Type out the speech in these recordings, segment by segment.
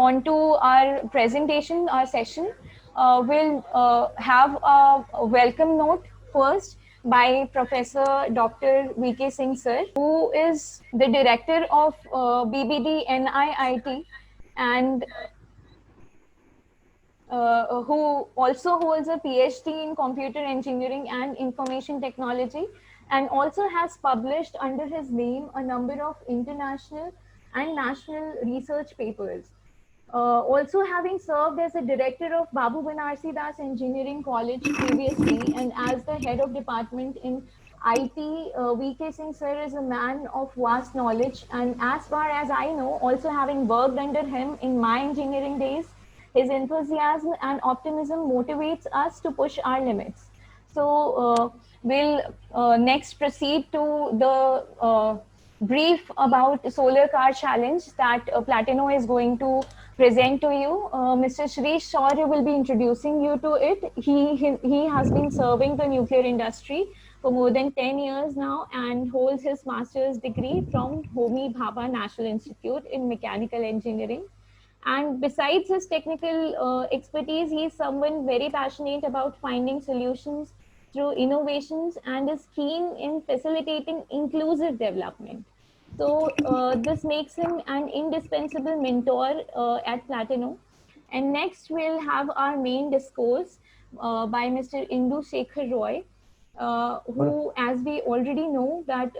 on to our presentation, our session. We'll have a welcome note first by Professor Dr. V.K. Singh sir, who is the director of BBD NIIT and who also holds a PhD in computer engineering and information technology, and also has published under his name a number of international and national research papers. Also having served as a director of Babu Banarsi Das Engineering College previously and as the head of department in IT, VK Singh sir is a man of vast knowledge, and as far as I know, also having worked under him in my engineering days, his enthusiasm and optimism motivates us to push our limits. So we'll next proceed to the brief about solar car challenge that Platino is going to present to you. Mr. Shrish Shaurya will be introducing you to it. He has been serving the nuclear industry for more than 10 years now and holds his master's degree from Homi Bhabha National Institute in Mechanical Engineering. And besides his technical expertise, he is someone very passionate about finding solutions through innovations and is keen in facilitating inclusive development. So this makes him an indispensable mentor at Platino. And next we'll have our main discourse by Mr. Indu Shekhar Roy, who, as we already know, that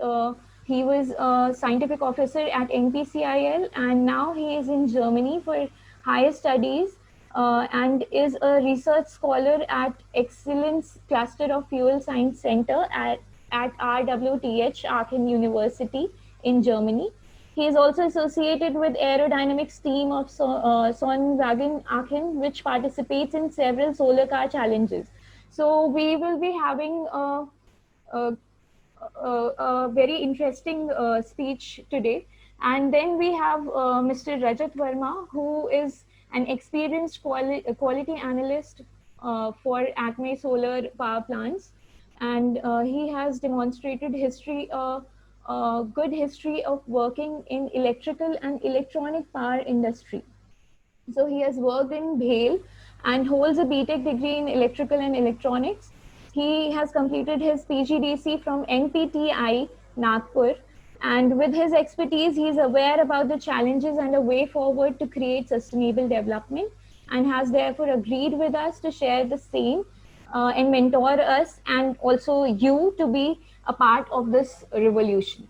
he was a scientific officer at NPCIL, and now he is in Germany for higher studies and is a research scholar at Excellence Cluster of Fuel Science Center at RWTH Aachen University in Germany. He is also associated with aerodynamics team of Sonnenwagen Aachen, which participates in several solar car challenges. So we will be having a very interesting speech today. And then we have Mr. Rajat Verma, who is an experienced quality analyst for Acme Solar Power Plants. And he has demonstrated good history of working in electrical and electronic power industry. So he has worked in BHEL and holds a BTech degree in electrical and electronics. He has completed his PGDC from NPTI Nagpur, and with his expertise, he is aware about the challenges and a way forward to create sustainable development, and has therefore agreed with us to share the same and mentor us and also you to be a part of this revolution.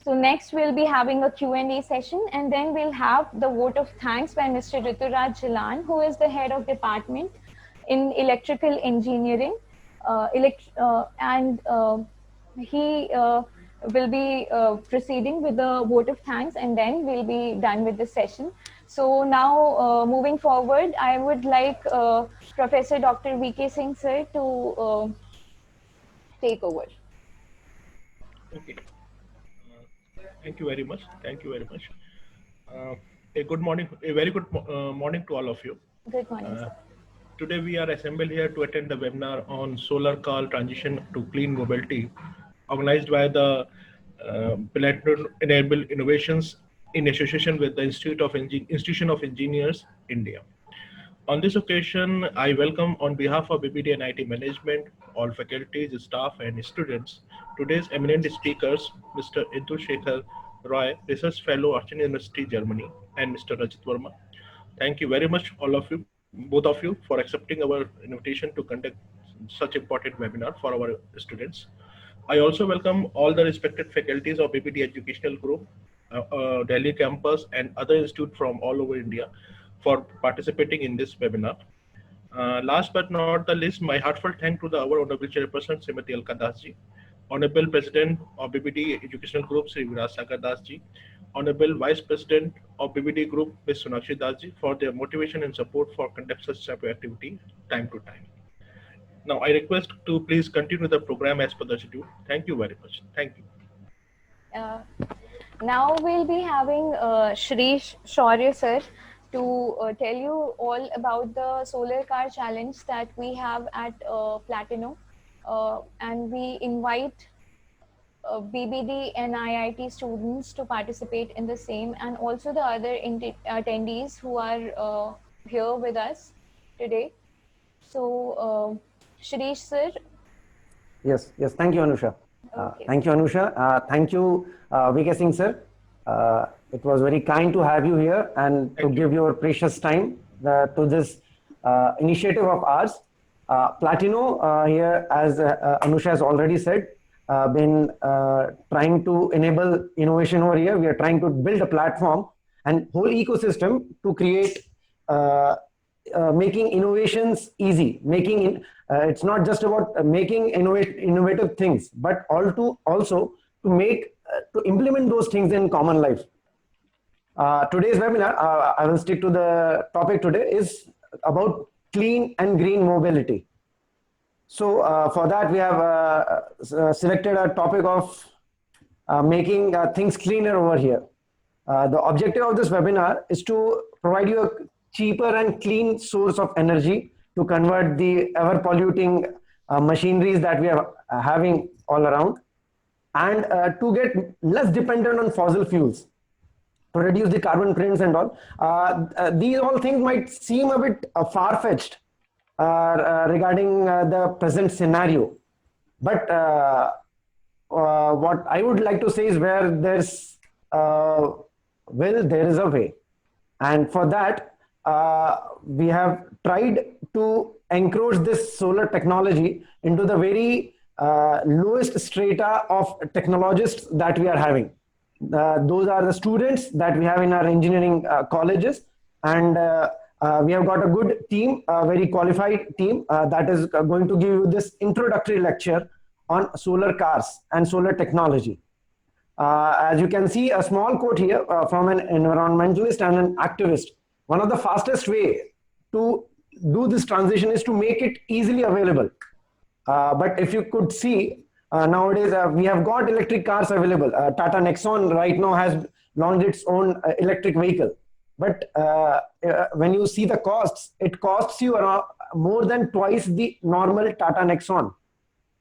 So next we'll be having a Q&A session, and then we'll have the vote of thanks by Mr. Rituraj Jalan, who is the head of department in electrical engineering. He will be proceeding with the vote of thanks, and then we'll be done with the session. So now moving forward, I would like Professor Dr. V.K. Singh sir to take over. Okay. Thank you very much. Thank you very much. A good morning, a very good morning to all of you. Good morning, sir. Today we are assembled here to attend the webinar on solar car transition to clean mobility, organized by the Platinum Enable Innovations in association with the Institution of Engineers, India. On this occasion, I welcome on behalf of BBD and IT management, all faculties, staff and students, today's eminent speakers, Mr. Indu Shekhar Roy, Research Fellow, Aachen University, Germany, and Mr. Rajat Verma. Thank you very much, all of you, both of you, for accepting our invitation to conduct such important webinar for our students. I also welcome all the respected faculties of BBD Educational Group, Delhi campus, and other institutes from all over India for participating in this webinar. Last but not the least, my heartfelt thanks to our Honorable Chairperson, Srimati Alka Das ji, Honorable President of BBD Educational Group, Sri Viraj Sagar Das ji, Honorable Vice President of BBD Group, Ms. Sonakshi Das ji, for their motivation and support for conduct such type of activity time to time. Now, I request to please continue the program as per the schedule. Thank you very much. Thank you. Now we'll be having Shrish Shaurya sir to tell you all about the solar car challenge that we have at Platino. And we invite BBD and IIT students to participate in the same, and also the other attendees who are here with us today. So, Shirish sir. Yes, yes. Thank you, Anusha. Okay. Thank you, Anusha. Thank you, VK Singh sir. It was very kind to have you here and to give your precious time to this initiative of ours. Platino here, as Anusha has already said, been trying to enable innovation over here. We are trying to build a platform and whole ecosystem to create making innovations easy. It's not just about making innovative things, but also to make to implement those things in common life. Today's webinar, I will stick to the topic today, is about clean and green mobility. So for that, we have selected a topic of making things cleaner over here. The objective of this webinar is to provide you a cheaper and clean source of energy to convert the ever polluting machineries that we are having all around, and to get less dependent on fossil fuels, to reduce the carbon prints and all. These all things might seem a bit far-fetched regarding the present scenario. But what I would like to say is, where there's will, there is a way. And for that, we have tried to encroach this solar technology into the very lowest strata of technologists that we are having. Those are the students that we have in our engineering colleges, and we have got a good team, a very qualified team that is going to give you this introductory lecture on solar cars and solar technology. As you can see, a small quote here from an environmentalist and an activist. One of the fastest way to do this transition is to make it easily available. But if you could see, nowadays we have got electric cars available. Tata Nexon right now has launched its own electric vehicle. But when you see the costs, it costs you around more than twice the normal Tata Nexon.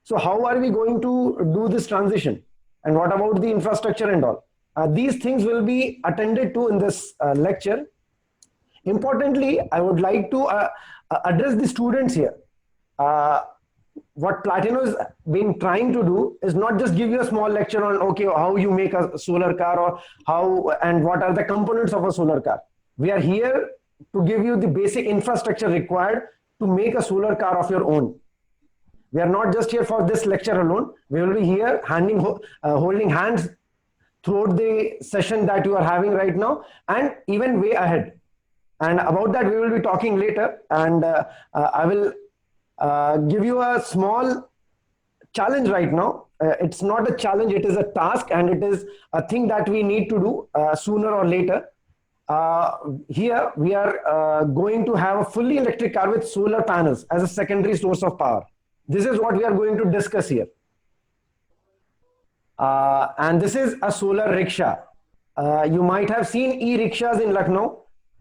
So how are we going to do this transition? And what about the infrastructure and all? These things will be attended to in this lecture. Importantly, I would like to address the students here. What Platino has been trying to do is not just give you a small lecture on, okay, how you make a solar car, or how and what are the components of a solar car. We are here to give you the basic infrastructure required to make a solar car of your own. We are not just here for this lecture alone. We will be here holding hands throughout the session that you are having right now, and even way ahead. And about that, we will be talking later. And I will give you a small challenge right now. It's not a challenge, it is a task, and it is a thing that we need to do sooner or later. Here, we are going to have a fully electric car with solar panels as a secondary source of power. This is what we are going to discuss here. And this is a solar rickshaw. You might have seen e-rickshaws in Lucknow.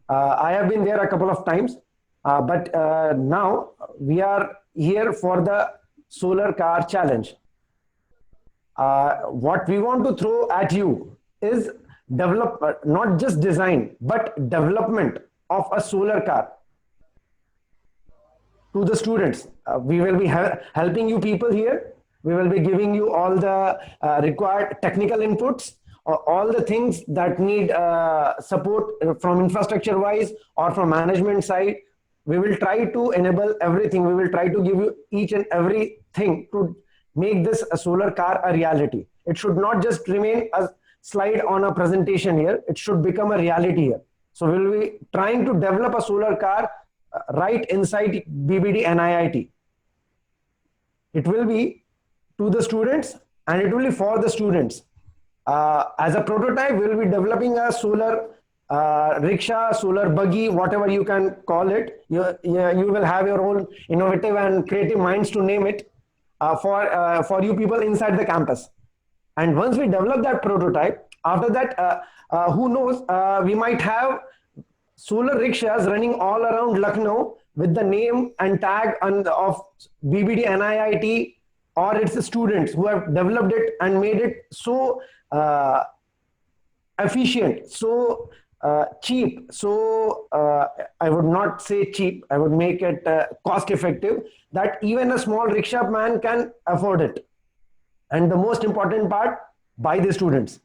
I have been there a couple of times. But now we are here for the solar car challenge. What we want to throw at you is not just design, but development of a solar car to the students. We will be helping you people here. We will be giving you all the required technical inputs, all the things that need support from infrastructure wise or from management side. We will try to enable everything. We will try to give you each and everything to make this a solar car a reality. It should not just remain a slide on a presentation here. It should become a reality here. So we will be trying to develop a solar car right inside BBD and IIT. It will be to the students, and it will be for the students. As a prototype, we will be developing a solar rickshaw, solar buggy, whatever you can call it. You will have your own innovative and creative minds to name it for you people inside the campus. And once we develop that prototype, after that, who knows, we might have solar rickshaws running all around Lucknow with the name and tag of BBD NIIT or it's the students who have developed it and made it so efficient, so cheap. So I would not say cheap, I would make it cost effective, that even a small rickshaw man can afford it. And the most important part, by the students.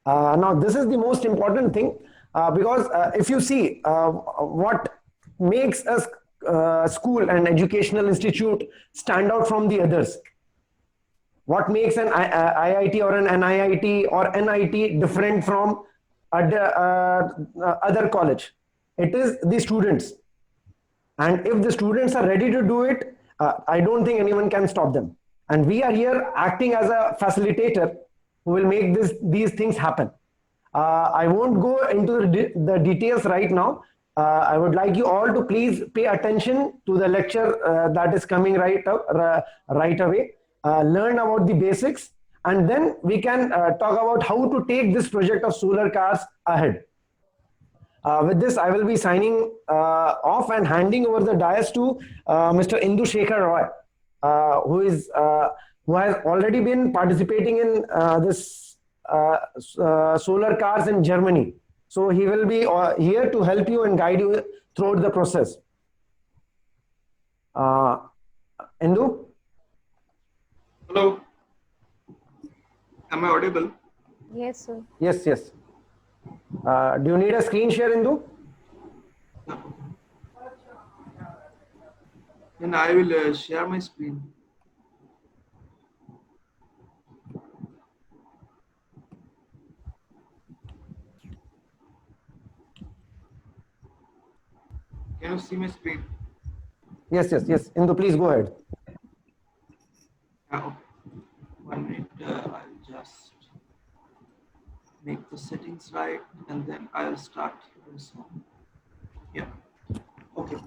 Now, this is the most important thing, because if you see what makes a school and educational institute stand out from the others, what makes an IIT or an NIIT or NIT different from other college? It is the students. And if the students are ready to do it, I don't think anyone can stop them. And we are here acting as a facilitator who will make these things happen. I won't go into the details right now. I would like you all to please pay attention to the lecture that is coming right away. Learn about the basics, and then we can talk about how to take this project of solar cars ahead. With this, I will be signing off and handing over the dais to Mr. Indu Shekhar Roy, who has already been participating in this solar cars in Germany. So he will be here to help you and guide you throughout the process. Indu? Hello. Am I audible? Yes, sir. Yes, yes. Do you need a screen share, Indu? Then I will share my screen. Can you see my screen? Yes, yes, yes. Indu, please go ahead. Okay. 1 minute. I'll just make the settings right, and then I'll start. Yeah. Okay.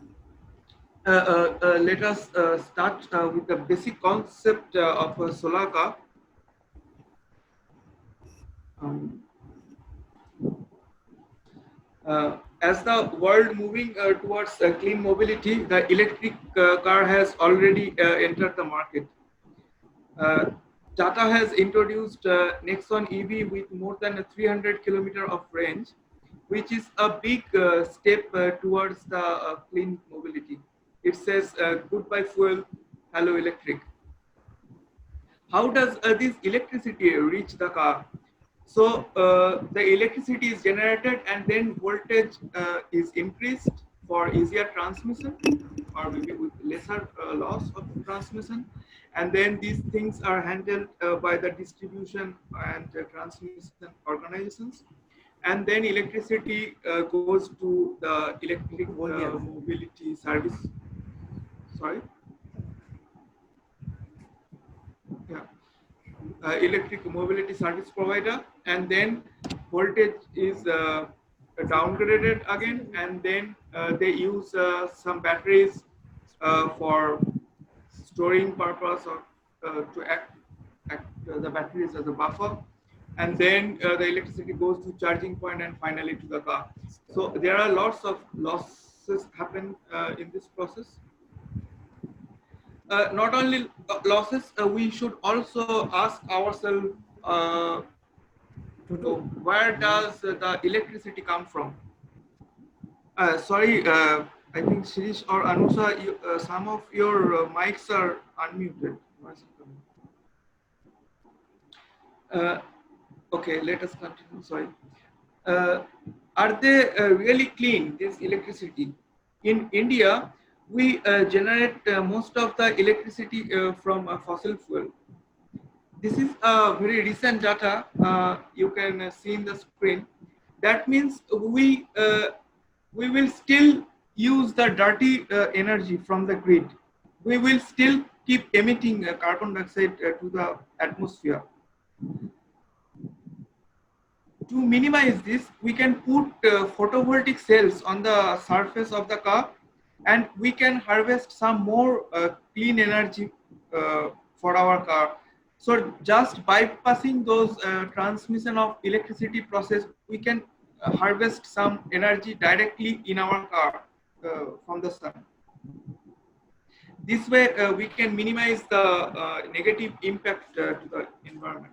Let us start with the basic concept of a solar car. As the world moving towards clean mobility, the electric car has already entered the market. Tata has introduced Nexon EV with more than 300 kilometers of range, which is a big step towards the clean mobility. It says goodbye fuel, hello electric. How does this electricity reach the car? So the electricity is generated and then voltage is increased for easier transmission, or maybe with lesser loss of transmission. And then these things are handled by the distribution and transmission organizations. And then electricity goes to the electric mobility service. Sorry. Yeah. Electric mobility service provider, and then voltage is downgraded again, and then they use some batteries for storing purpose, or to act the batteries as a buffer, and then the electricity goes to charging point and finally to the car. So there are lots of losses happen in this process. Not only losses, we should also ask ourselves, where does the electricity come from? Sorry, I think Shirish or Anusha, some of your mics are unmuted. Okay, let us continue. Sorry. Are they really clean, this electricity? In India, we generate most of the electricity from fossil fuel. This is very recent data you can see in the screen. That means we will still use the dirty energy from the grid. We will still keep emitting carbon dioxide to the atmosphere. To minimize this, we can put photovoltaic cells on the surface of the car, and we can harvest some more clean energy for our car. So just bypassing those transmission of electricity process, we can harvest some energy directly in our car from the sun. This way, we can minimize the negative impact to the environment.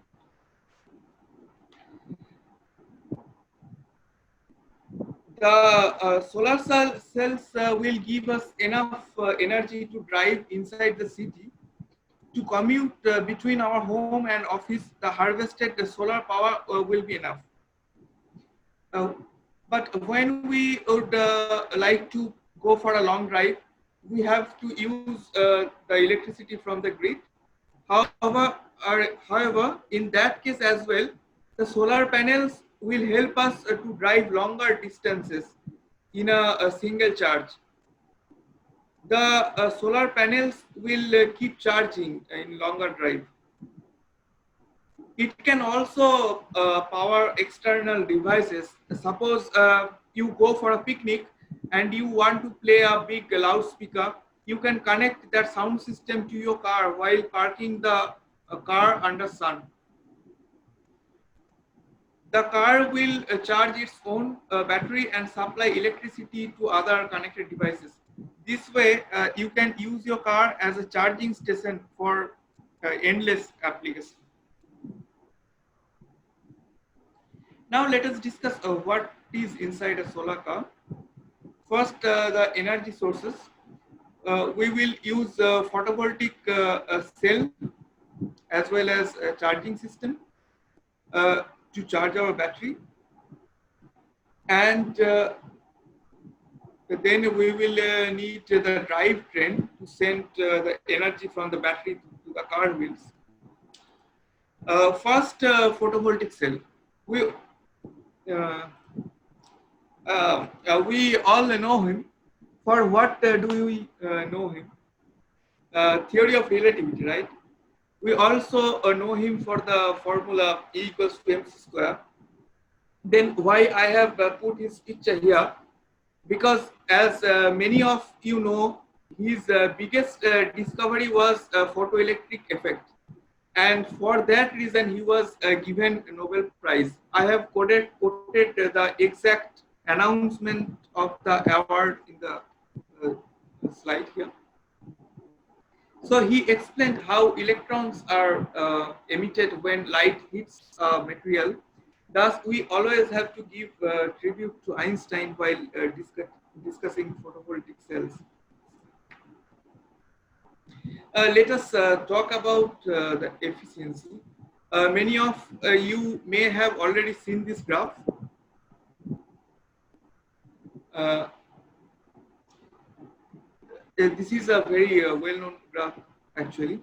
The solar cells will give us enough energy to drive inside the city. To commute between our home and office, the harvested solar power will be enough. But when we would like to go for a long drive, we have to use the electricity from the grid. However, in that case as well, the solar panels will help us to drive longer distances in a single charge. The solar panels will keep charging in longer drive. It can also power external devices. Suppose you go for a picnic and you want to play a big loudspeaker, you can connect that sound system to your car while parking the car under sun. The car will charge its own battery and supply electricity to other connected devices. This way, you can use your car as a charging station for endless applications. Now let us discuss what is inside a solar car. First, the energy sources. We will use photovoltaic cell as well as a charging system to charge our battery, and then we will need the drivetrain to send the energy from the battery to the car wheels. First, photovoltaic cell. We all know him. For what do we know him? Theory of relativity, right? We also know him for the formula E equals to mc square. Then why I have put his picture here? Because as many of you know, his biggest discovery was photoelectric effect. And for that reason, he was given a Nobel Prize. I have quoted the exact announcement of the award in the slide here. So he explained how electrons are emitted when light hits a material. Thus, we always have to give tribute to Einstein while discussing photovoltaic cells. Let us talk about the efficiency. Many of you may have already seen this graph. This is a very well-known graph, actually.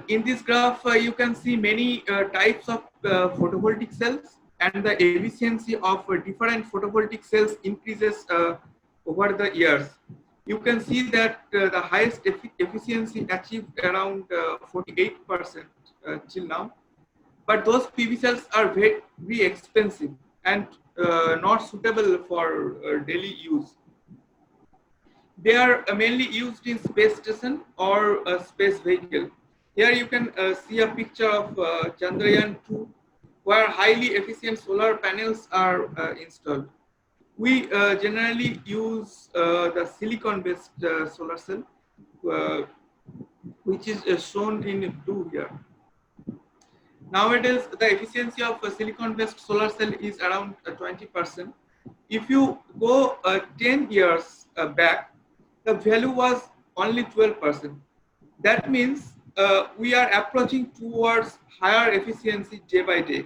In this graph, you can see many types of photovoltaic cells, and the efficiency of different photovoltaic cells increases over the years. You can see that the highest efficiency achieved around 48% till now. But those PV cells are very, very expensive and not suitable for daily use. They are mainly used in space station or a space vehicle. Here you can see a picture of Chandrayaan-2, where highly efficient solar panels are installed. We generally use the silicon-based solar cell, which is shown in blue here. Nowadays, the efficiency of a silicon-based solar cell is around 20%. If you go 10 years back, the value was only 12%. That means we are approaching towards higher efficiency day by day.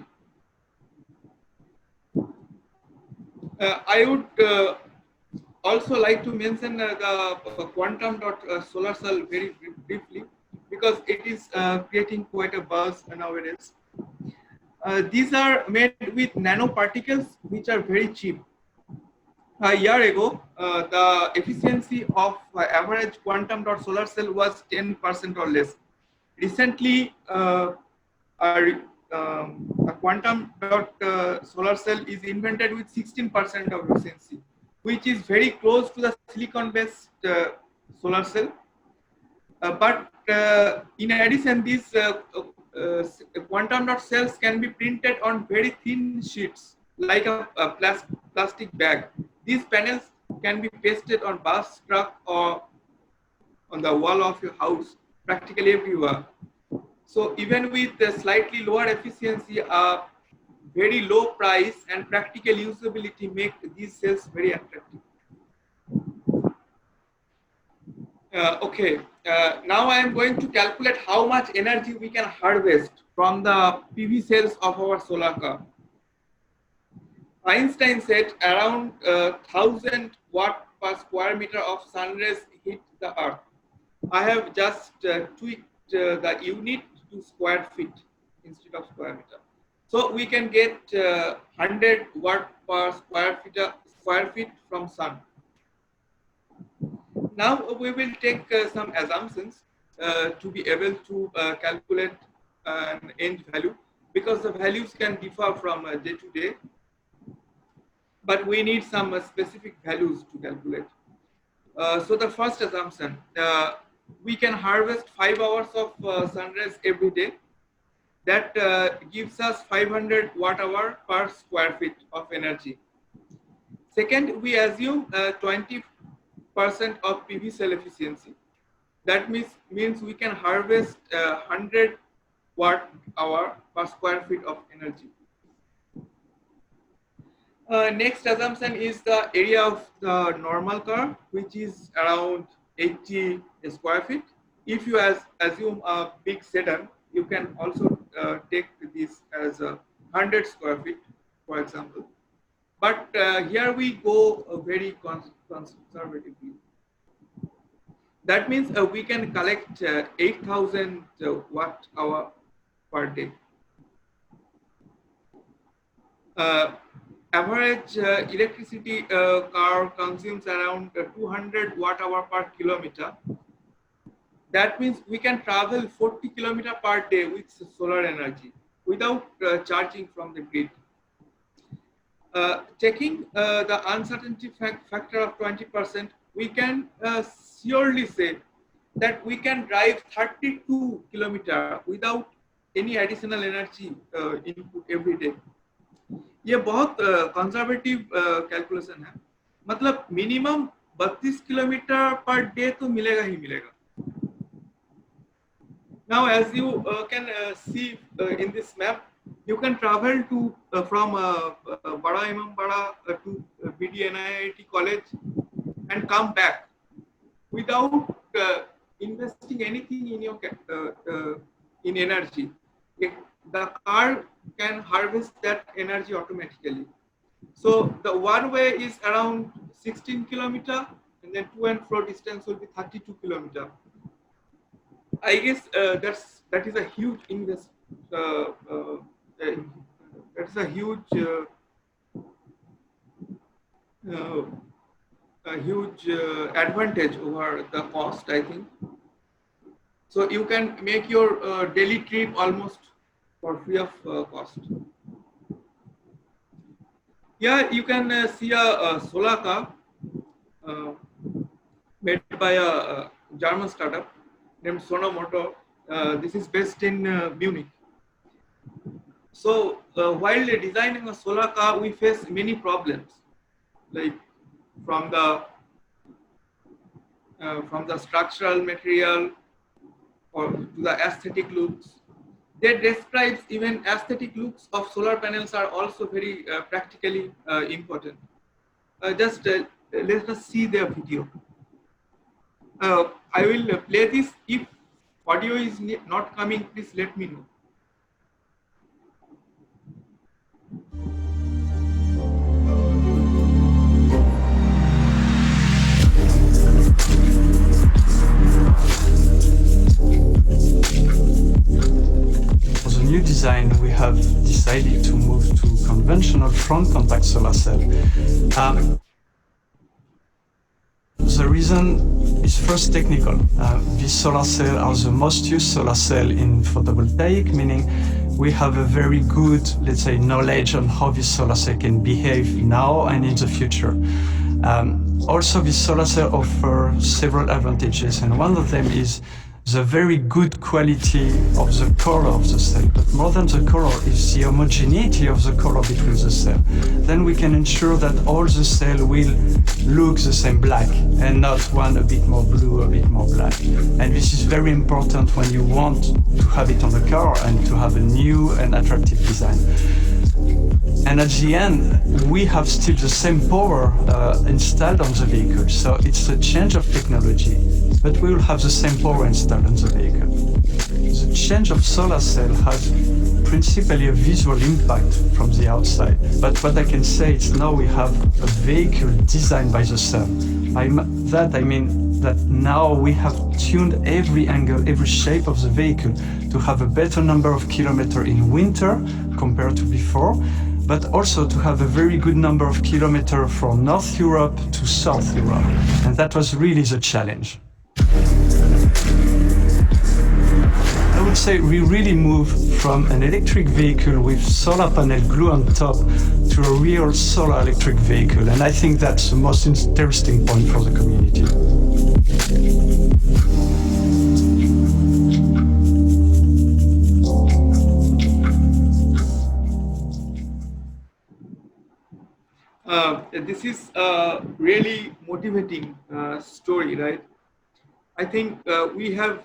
I would also like to mention the quantum dot solar cell very briefly, because it is creating quite a buzz nowadays. These are made with nanoparticles, which are very cheap. A year ago, the efficiency of average quantum dot solar cell was 10% or less. Recently, a quantum dot solar cell is invented with 16% of efficiency, which is very close to the silicon-based solar cell. But in addition, these quantum dot cells can be printed on very thin sheets, like a plastic bag. These panels can be pasted on bus, truck, or on the wall of your house, practically everywhere. So even with a slightly lower efficiency, a very low price and practical usability make these cells very attractive. Now I am going to calculate how much energy we can harvest from the PV cells of our solar car. Einstein said around 1000 watt per square meter of sun rays hit the earth. I have just tweaked the unit to square feet instead of square meter. So we can get 100 watt per square feet from sun. Now we will take some assumptions to be able to calculate an end value, because the values can differ from day to day, but we need some specific values to calculate. So the first assumption, we can harvest 5 hours of sun rays every day. That gives us 500 watt hour per square feet of energy. Second, we assume 20% of PV cell efficiency. That means we can harvest 100 watt hour per square feet of energy. Next assumption is the area of the normal car, which is around 80 square feet. If you assume a big sedan, you can also take this as 100 square feet, for example. But here we go very conservatively. That means we can collect 8,000 watt hour per day. Average electricity car consumes around 200 watt hour per kilometer. That means we can travel 40 kilometers per day with solar energy without charging from the grid. Taking the uncertainty factor of 20%, we can surely say that we can drive 32 kilometers without any additional energy input every day. ये बहुत conservative calculation है, मतलब minimum 32 kilometre per day तो मिलेगा ही मिलेगा. Now, as you can see in this map, you can travel to from Bada Imam Bada to BDNIIT college and come back without investing anything in your in energy. The car can harvest that energy automatically. So the one way is around 16 kilometers, and then to and fro distance will be 32 kilometers. I guess that is a huge that's a huge advantage over the cost, I think. So you can make your daily trip almost for free of cost. Here you can see a solar car made by a German startup named Sonomoto. This is based in Munich. So while designing a solar car, we face many problems, like from the structural material or to the aesthetic looks. They describe even aesthetic looks of solar panels are also very practically important. Let us see their video. I will play this. If audio is not coming, please let me know. For the new design, we have decided to move to conventional front contact solar cell. The reason is first technical. These solar cells are the most used solar cell in photovoltaic, meaning we have a very good, let's say, knowledge on how this solar cell can behave now and in the future. Also, this solar cell offers several advantages, and one of them is the very good quality of the color of the cell, but more than the color is the homogeneity of the color between the cell. Then we can ensure that all the cell will look the same black and not one a bit more blue, a bit more black. And this is very important when you want to have it on the car and to have a new and attractive design. And at the end, we have still the same power installed on the vehicle. So it's a change of technology, but we will have the same power installed on the vehicle. The change of solar cell has principally a visual impact from the outside. But what I can say is now we have a vehicle designed by the sun. By that I mean that now we have tuned every angle, every shape of the vehicle to have a better number of kilometers in winter compared to before, but also to have a very good number of kilometers from North Europe to South Europe. And that was really the challenge. I would say we really moved from an electric vehicle with solar panel glue on top to a real solar electric vehicle. And I think that's the most interesting point for the community. This is a really motivating story, right? I think we have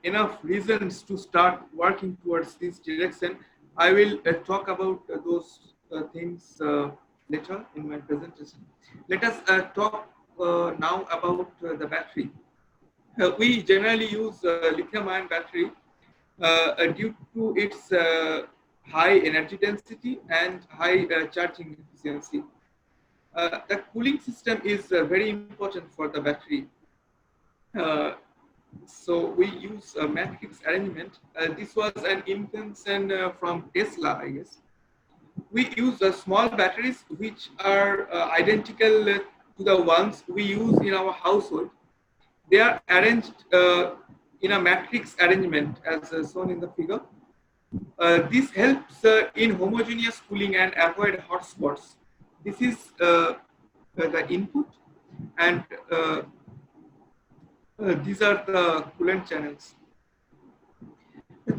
enough reasons to start working towards this direction. I will talk about those things later in my presentation. Let us talk now about the battery. We generally use lithium-ion battery due to its high energy density and high charging efficiency. The cooling system is very important for the battery. So we use a matrix arrangement. This was an invention from Tesla, I guess. We use small batteries which are identical to the ones we use in our household. They are arranged in a matrix arrangement as shown in the figure. This helps in homogeneous cooling and avoid hot spots. This is the input, and these are the coolant channels. The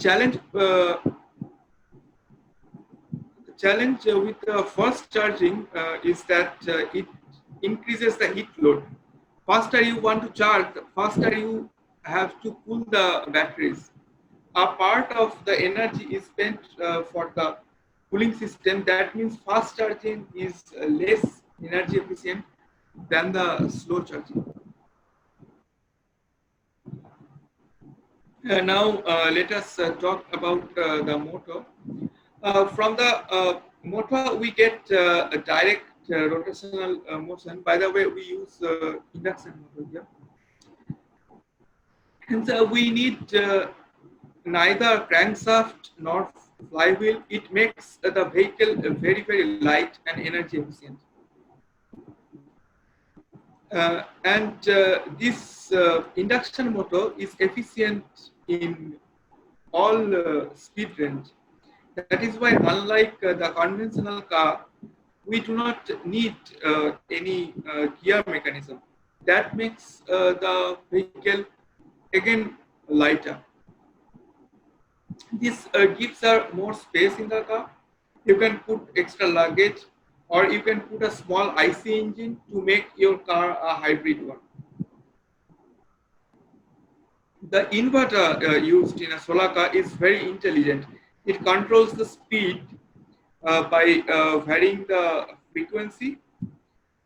challenge with fast charging is that it increases the heat load. Faster you want to charge, faster you have to cool the batteries. A part of the energy is spent for the cooling system. That means fast charging is less energy efficient than the slow charging. Now let us talk about the motor. From the motor we get a direct rotational motion. By the way, we use induction motor here. And we need neither crankshaft nor flywheel. It makes the vehicle very, very light and energy efficient. This induction motor is efficient in all speed range. That is why, unlike the conventional car, we do not need any gear mechanism. That makes the vehicle again lighter. This gives her more space in the car. You can put extra luggage, or you can put a small IC engine to make your car a hybrid one. The inverter used in a solar car is very intelligent. It controls the speed by varying the frequency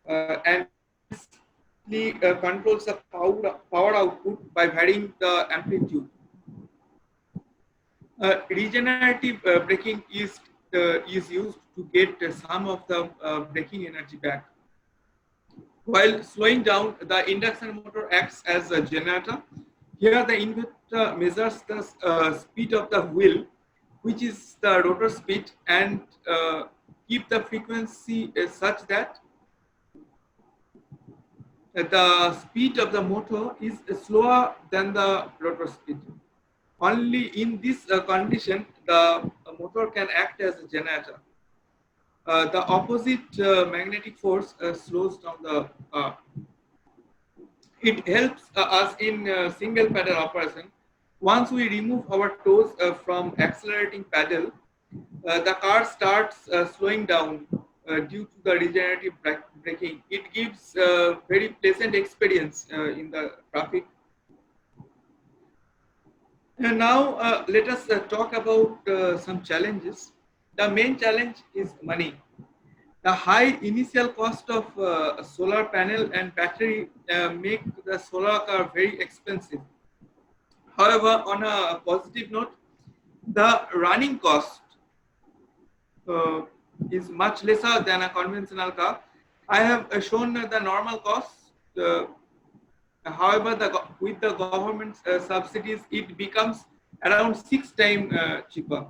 and controls the power output by varying the amplitude. Regenerative braking is used to get some of the braking energy back. While slowing down, the induction motor acts as a generator. Here the inverter measures the speed of the wheel, which is the rotor speed, and keep the frequency such that the speed of the motor is slower than the rotor speed. Only in this condition, the motor can act as a generator. The opposite magnetic force slows down the car. It helps us in single pedal operation. Once we remove our toes from accelerating pedal, the car starts slowing down due to the regenerative braking. It gives very pleasant experience in the traffic. And now let us talk about some challenges. The main challenge is money. The high initial cost of solar panel and battery make the solar car very expensive. However, on a positive note, the running cost uh, is much lesser than a conventional car. I have shown the normal cost. However, with the government subsidies, it becomes around 6 times cheaper.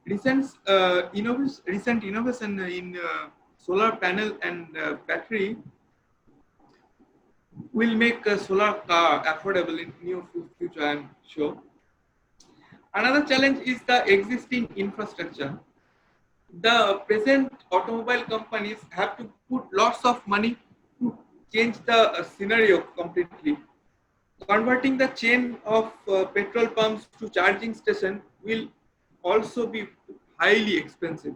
Recent innovation in solar panel and battery will make a solar car affordable in near future, I am sure. Another challenge is the existing infrastructure. The present automobile companies have to put lots of money to change the scenario completely. Converting the chain of petrol pumps to charging station will also be highly expensive.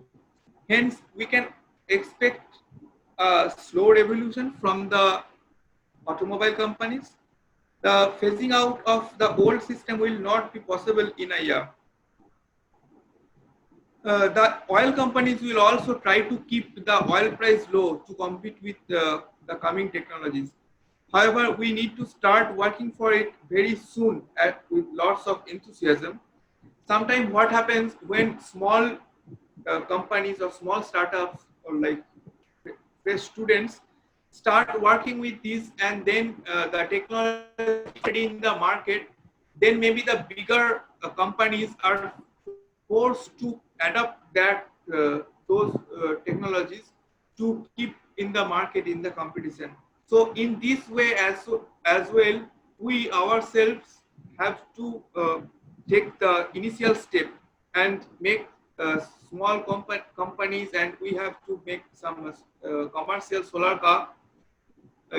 Hence, we can expect a slow revolution from the automobile companies. The phasing out of the old system will not be possible in a year. The oil companies will also try to keep the oil price low to compete with the coming technologies. However, we need to start working for it very soon with lots of enthusiasm. Sometimes what happens when small companies or small startups or like fresh students start working with these, and then the technology in the market, then maybe the bigger companies are forced to adapt those technologies to keep in the market in the competition. So in this way as well, we ourselves have to take the initial step and make small companies, and we have to make some commercial solar car.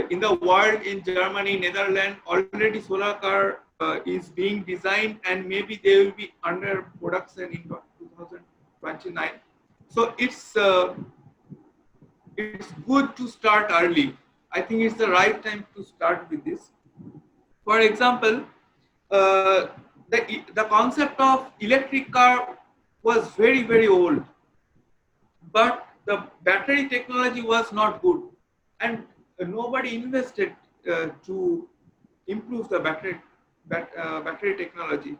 In the world, in Germany, Netherlands, already solar car is being designed, and maybe they will be under production in 2029. So it's good to start early. I think it's the right time to start with this. For example, the concept of electric car was very old, but the battery technology was not good, and nobody invested to improve the battery technology.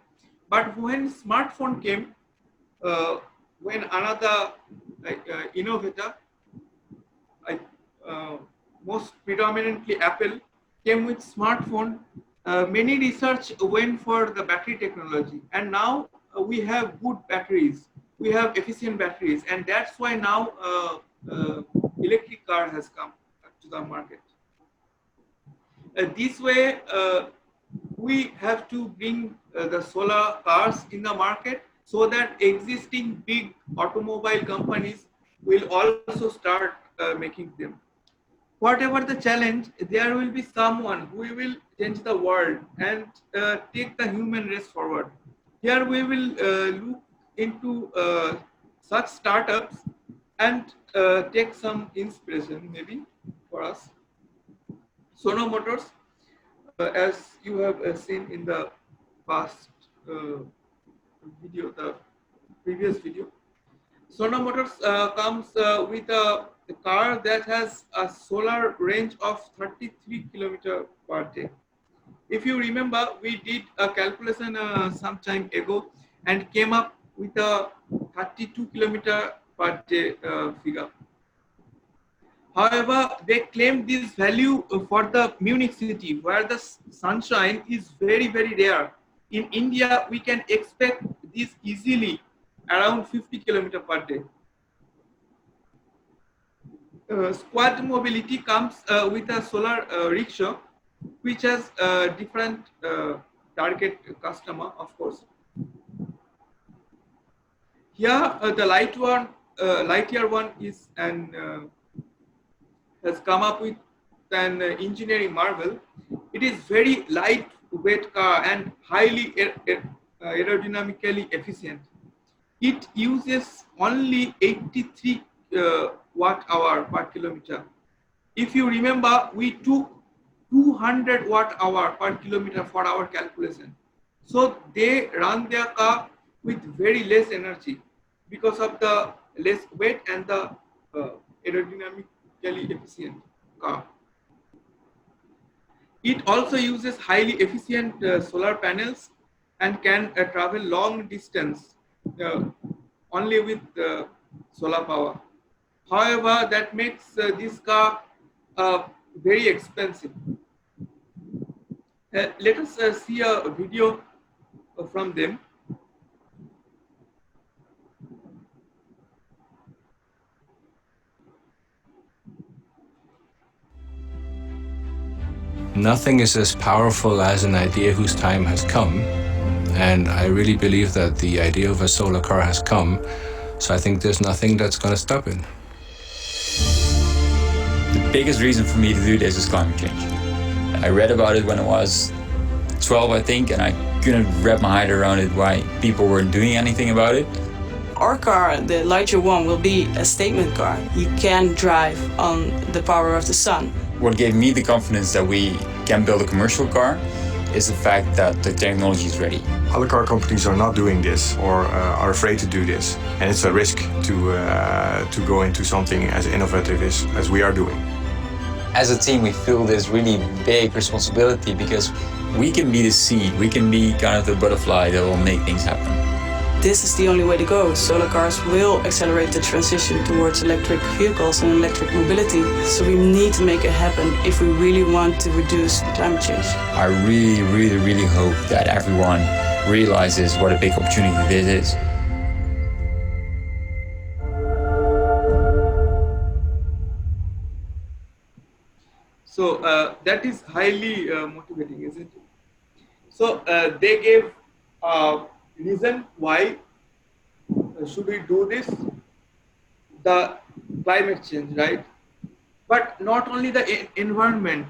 But when smartphone came, when another innovator, I, most predominantly Apple, came with smartphone, many research went for the battery technology, and now we have good batteries, we have efficient batteries, and that's why now electric car has come to the market. This way, we have to bring the solar cars in the market so that existing big automobile companies will also start making them. Whatever the challenge, there will be someone who will change the world and take the human race forward. Here we will look into such startups and take some inspiration maybe for us. Sono Motors, as you have seen in the past video, the previous video, Sono Motors comes with a car that has a solar range of 33 kilometers per day. If you remember, we did a calculation some time ago and came up with a 32 kilometer per day figure. However, they claim this value for the Munich city, where the sunshine is very rare. In India, we can expect this easily around 50 kilometers per day. Squad Mobility comes with a solar rickshaw, which has different target customer, of course. Here, the Lightyear one is has come up with an engineering marvel. It is very lightweight car and highly aerodynamically efficient. It uses only 83 watt hour per kilometer. If you remember, we took 200 watt hour per kilometer for our calculation. So they run their car with very less energy because of the less weight and the aerodynamically efficient car. It also uses highly efficient solar panels and can travel long distance only with solar power. However, that makes this car very expensive. Let us see a video from them. Nothing is as powerful as an idea whose time has come. And I really believe that the idea of a solar car has come. So I think there's nothing that's going to stop it. The biggest reason for me to do this is climate change. I read about it when I was 12, I think, and I couldn't wrap my head around it why people weren't doing anything about it. Our car, the Lightyear One, will be a statement car. You can drive on the power of the sun. What gave me the confidence that we can build a commercial car is the fact that the technology is ready. Other car companies are not doing this or are afraid to do this, and it's a risk to go into something as innovative as we are doing. As a team, we feel this really big responsibility because we can be the seed, we can be kind of the butterfly that will make things happen. This is the only way to go. Solar cars will accelerate the transition towards electric vehicles and electric mobility. So we need to make it happen if we really want to reduce climate change. I really hope that everyone realizes what a big opportunity this is. So that is highly motivating, isn't it? So they gave reason why should we do this, the climate change, right? But not only the environment,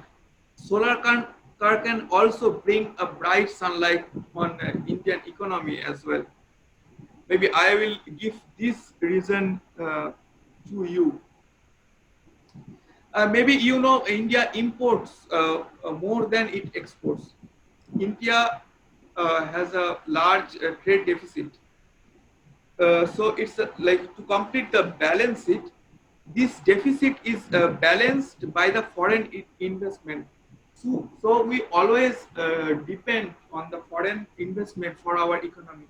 solar car can also bring a bright sunlight on Indian economy as well. Maybe I will give this reason to you. Maybe you know India imports more than it exports. India has a large trade deficit. So it's like to complete the balance sheet, this deficit is balanced by the foreign investment. So we always depend on the foreign investment for our economy,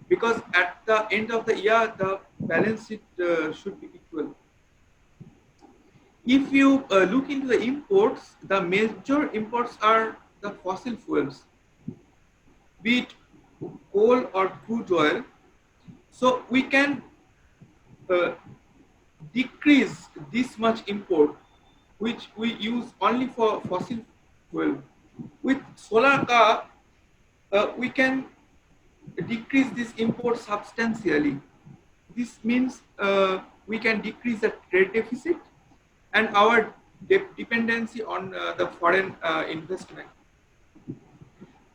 because at the end of the year, the balance sheet should be equal. If you look into the imports, the major imports are the fossil fuels, be it coal or crude oil. So we can decrease this much import, which we use only for fossil fuel. With solar car, we can decrease this import substantially. This means we can decrease the trade deficit and our dependency on the foreign investment.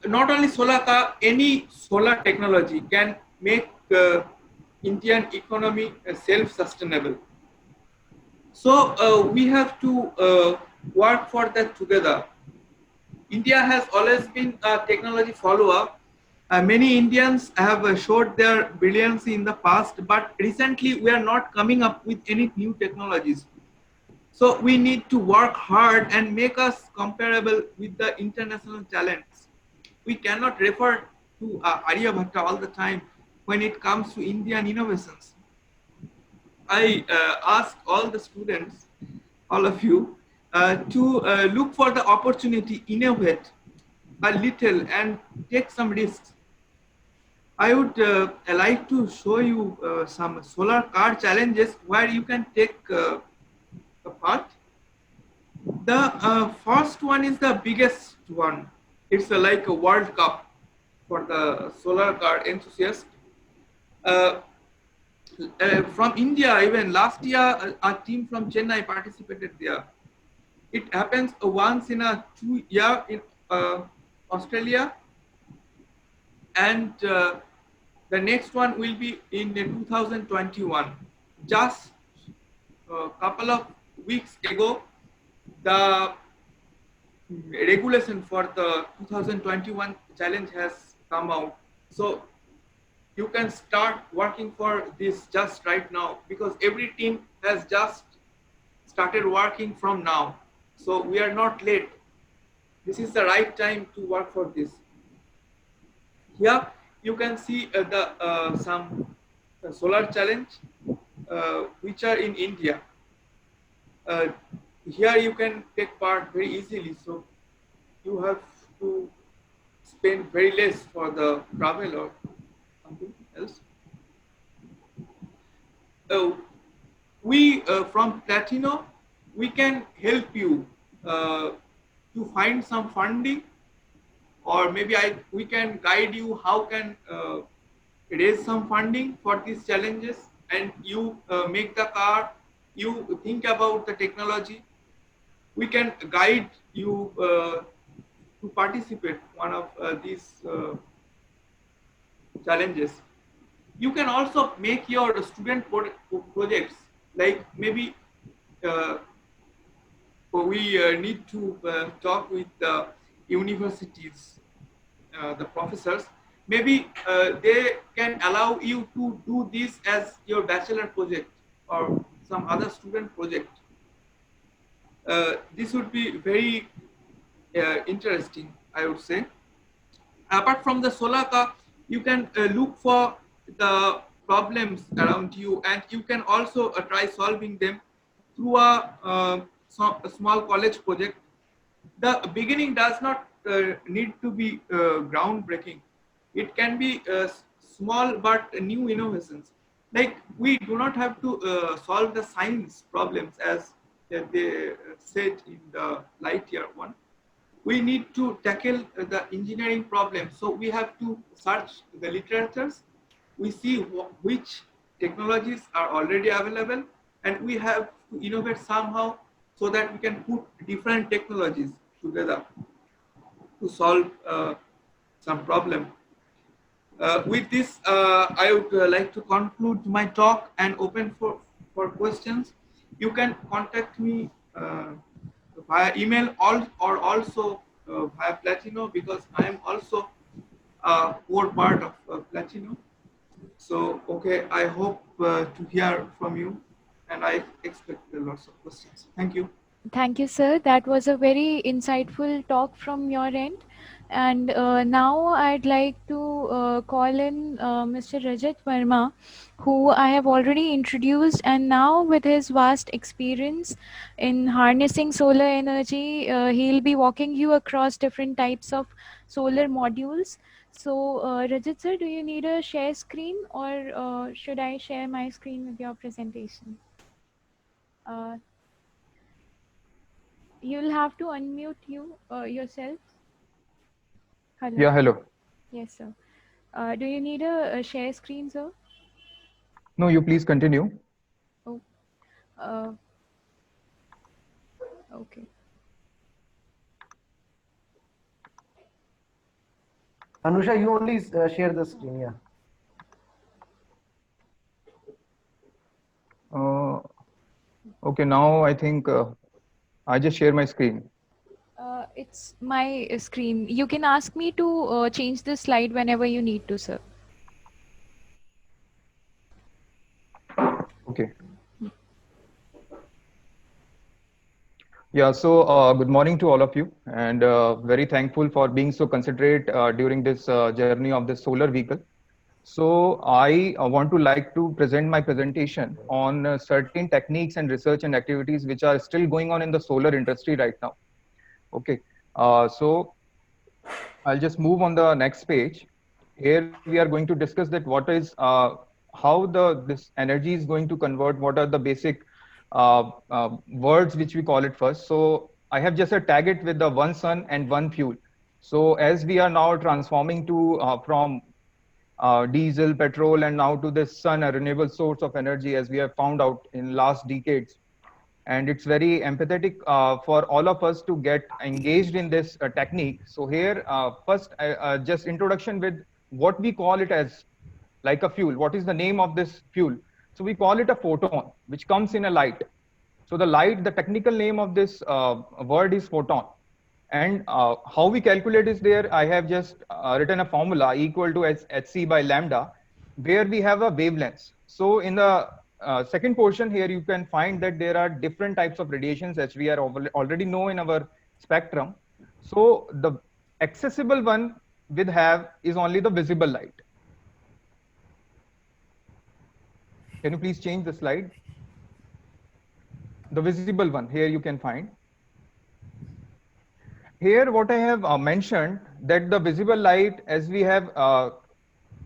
Not only solar car, any solar technology can make Indian economy self-sustainable. So we have to work for that together. India has always been a technology follower. Many Indians have showed their brilliancy in the past, but recently we are not coming up with any new technologies. So we need to work hard and make us comparable with the international talents. We cannot refer to Aryabhatta all the time when it comes to Indian innovations. I ask all the students, all of you, to look for the opportunity, innovate a little and take some risks. I would like to show you some solar car challenges where you can take a part. The first one is the biggest one. It's like a World Cup for the solar car enthusiasts. From India, even last year, a team from Chennai participated there. It happens once in a 2 year in Australia, and the next one will be in 2021. Just a couple of weeks ago, the regulation for the 2021 challenge has come out. So you can start working for this just right now, because every team has just started working from now. So we are not late. This is the right time to work for this. Here you can see some solar challenge which are in India. Here you can take part very easily. So you have to spend very less for the travel or something else. We from Platino, we can help you to find some funding, or maybe we can guide you how can raise some funding for these challenges, and you make the car, you think about the technology. We can guide you to participate one of these challenges. You can also make your student projects, like maybe we need to talk with the universities, the professors. Maybe they can allow you to do this as your bachelor project or some other student project. This would be very interesting, I would say. Apart from the solar car, you can look for the problems around you, and you can also try solving them through a small college project. The beginning does not need to be groundbreaking. It can be small but new innovations. Like, we do not have to solve the science problems as they said in the light year one. We need to tackle the engineering problem. So we have to search the literatures. We see which technologies are already available, and we have to innovate somehow so that we can put different technologies together to solve some problem. With this, I would like to conclude my talk and open for questions. You can contact me via email or also via Platino, because I am also a core part of Platino. So, okay, I hope to hear from you, and I expect lots of questions. Thank you. Thank you, sir. That was a very insightful talk from your end. And now I'd like to call in Mr. Rajat Verma, who I have already introduced, and now with his vast experience in harnessing solar energy, he'll be walking you across different types of solar modules. So Rajat sir, do you need a share screen, or should I share my screen with your presentation? You'll have to unmute yourself. Hello. Yeah, hello. Yes, sir. Do you need a share screen, sir? No, you please continue. Oh, okay. Anusha, you only share the screen, yeah. Okay, now I think I just share my screen. It's my screen. You can ask me to change the slide whenever you need to, sir. Okay. Yeah, so good morning to all of you, and very thankful for being so considerate during this journey of the solar vehicle. So I want to like to present my presentation on certain techniques and research and activities which are still going on in the solar industry right now. Okay, so I'll just move on the next page. Here we are going to discuss that what is how this energy is going to convert. What are the basic words which we call it first. So I have just tag it with the one sun and one fuel. So as we are now transforming to from diesel, petrol, and now to the sun, a renewable source of energy, as we have found out in last decades. and it's very empathetic for all of us to get engaged in this technique. So here, first, just introduction with what we call it as like a fuel. What is the name of this fuel? So we call it a photon, which comes in a light. So the light, the technical name of this word is photon. And how we calculate is there, I have just written a formula equal to hc by lambda, where we have a wavelength. So in the second portion here, you can find that there are different types of radiations, as we are already know in our spectrum. So the accessible one with have is only the visible light. Can you please change the slide? The visible one here you can find. Here what I have mentioned that the visible light, as we have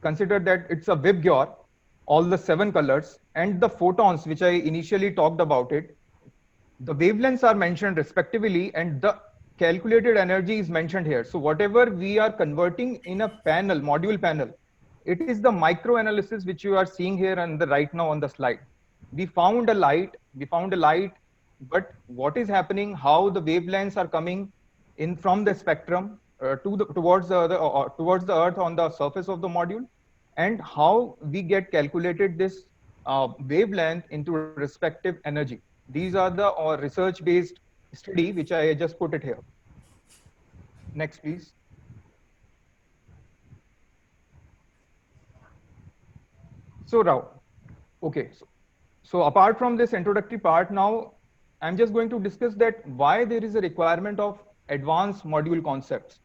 considered that it's a VIBGYOR, all the 7 colors, and the photons which I initially talked about it, the wavelengths are mentioned respectively, and the calculated energy is mentioned here. So whatever we are converting in a panel, module panel, it is the micro analysis which you are seeing here and right now on the slide. We found a light, but what is happening, how the wavelengths are coming in from the spectrum towards the earth on the surface of the module, and how we get calculated this wavelength into respective energy. These are the research-based study which I just put it here. Next, please. So Rao, okay. So apart from this introductory part, now I'm just going to discuss that why there is a requirement of advanced module concepts.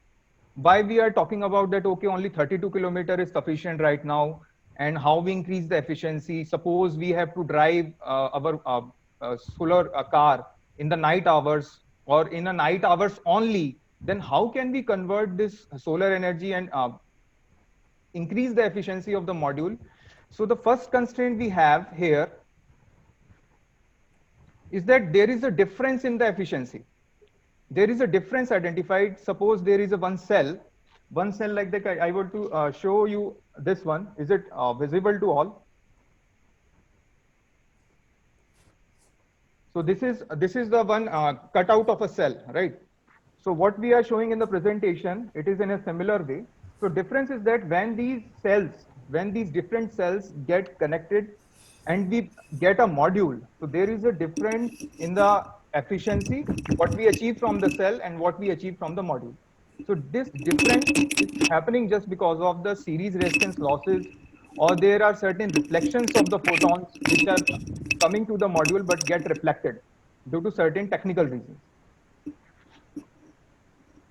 Why we are talking about that, okay, only 32 kilometer is sufficient right now, and how we increase the efficiency. Suppose we have to drive our solar car in the night hours or in the night hours only, then how can we convert this solar energy and increase the efficiency of the module? So the first constraint we have here is that there is a difference in the efficiency. There is a difference identified. Suppose there is a one cell like that. I want to show you this one. Is it visible to all? So this is the one cut out of a cell, right? So what we are showing in the presentation, it is in a similar way. So difference is that when these different cells get connected and we get a module, so there is a difference in the efficiency, what we achieve from the cell and what we achieve from the module. So this difference is happening just because of the series resistance losses, or there are certain reflections of the photons which are coming to the module but get reflected due to certain technical reasons.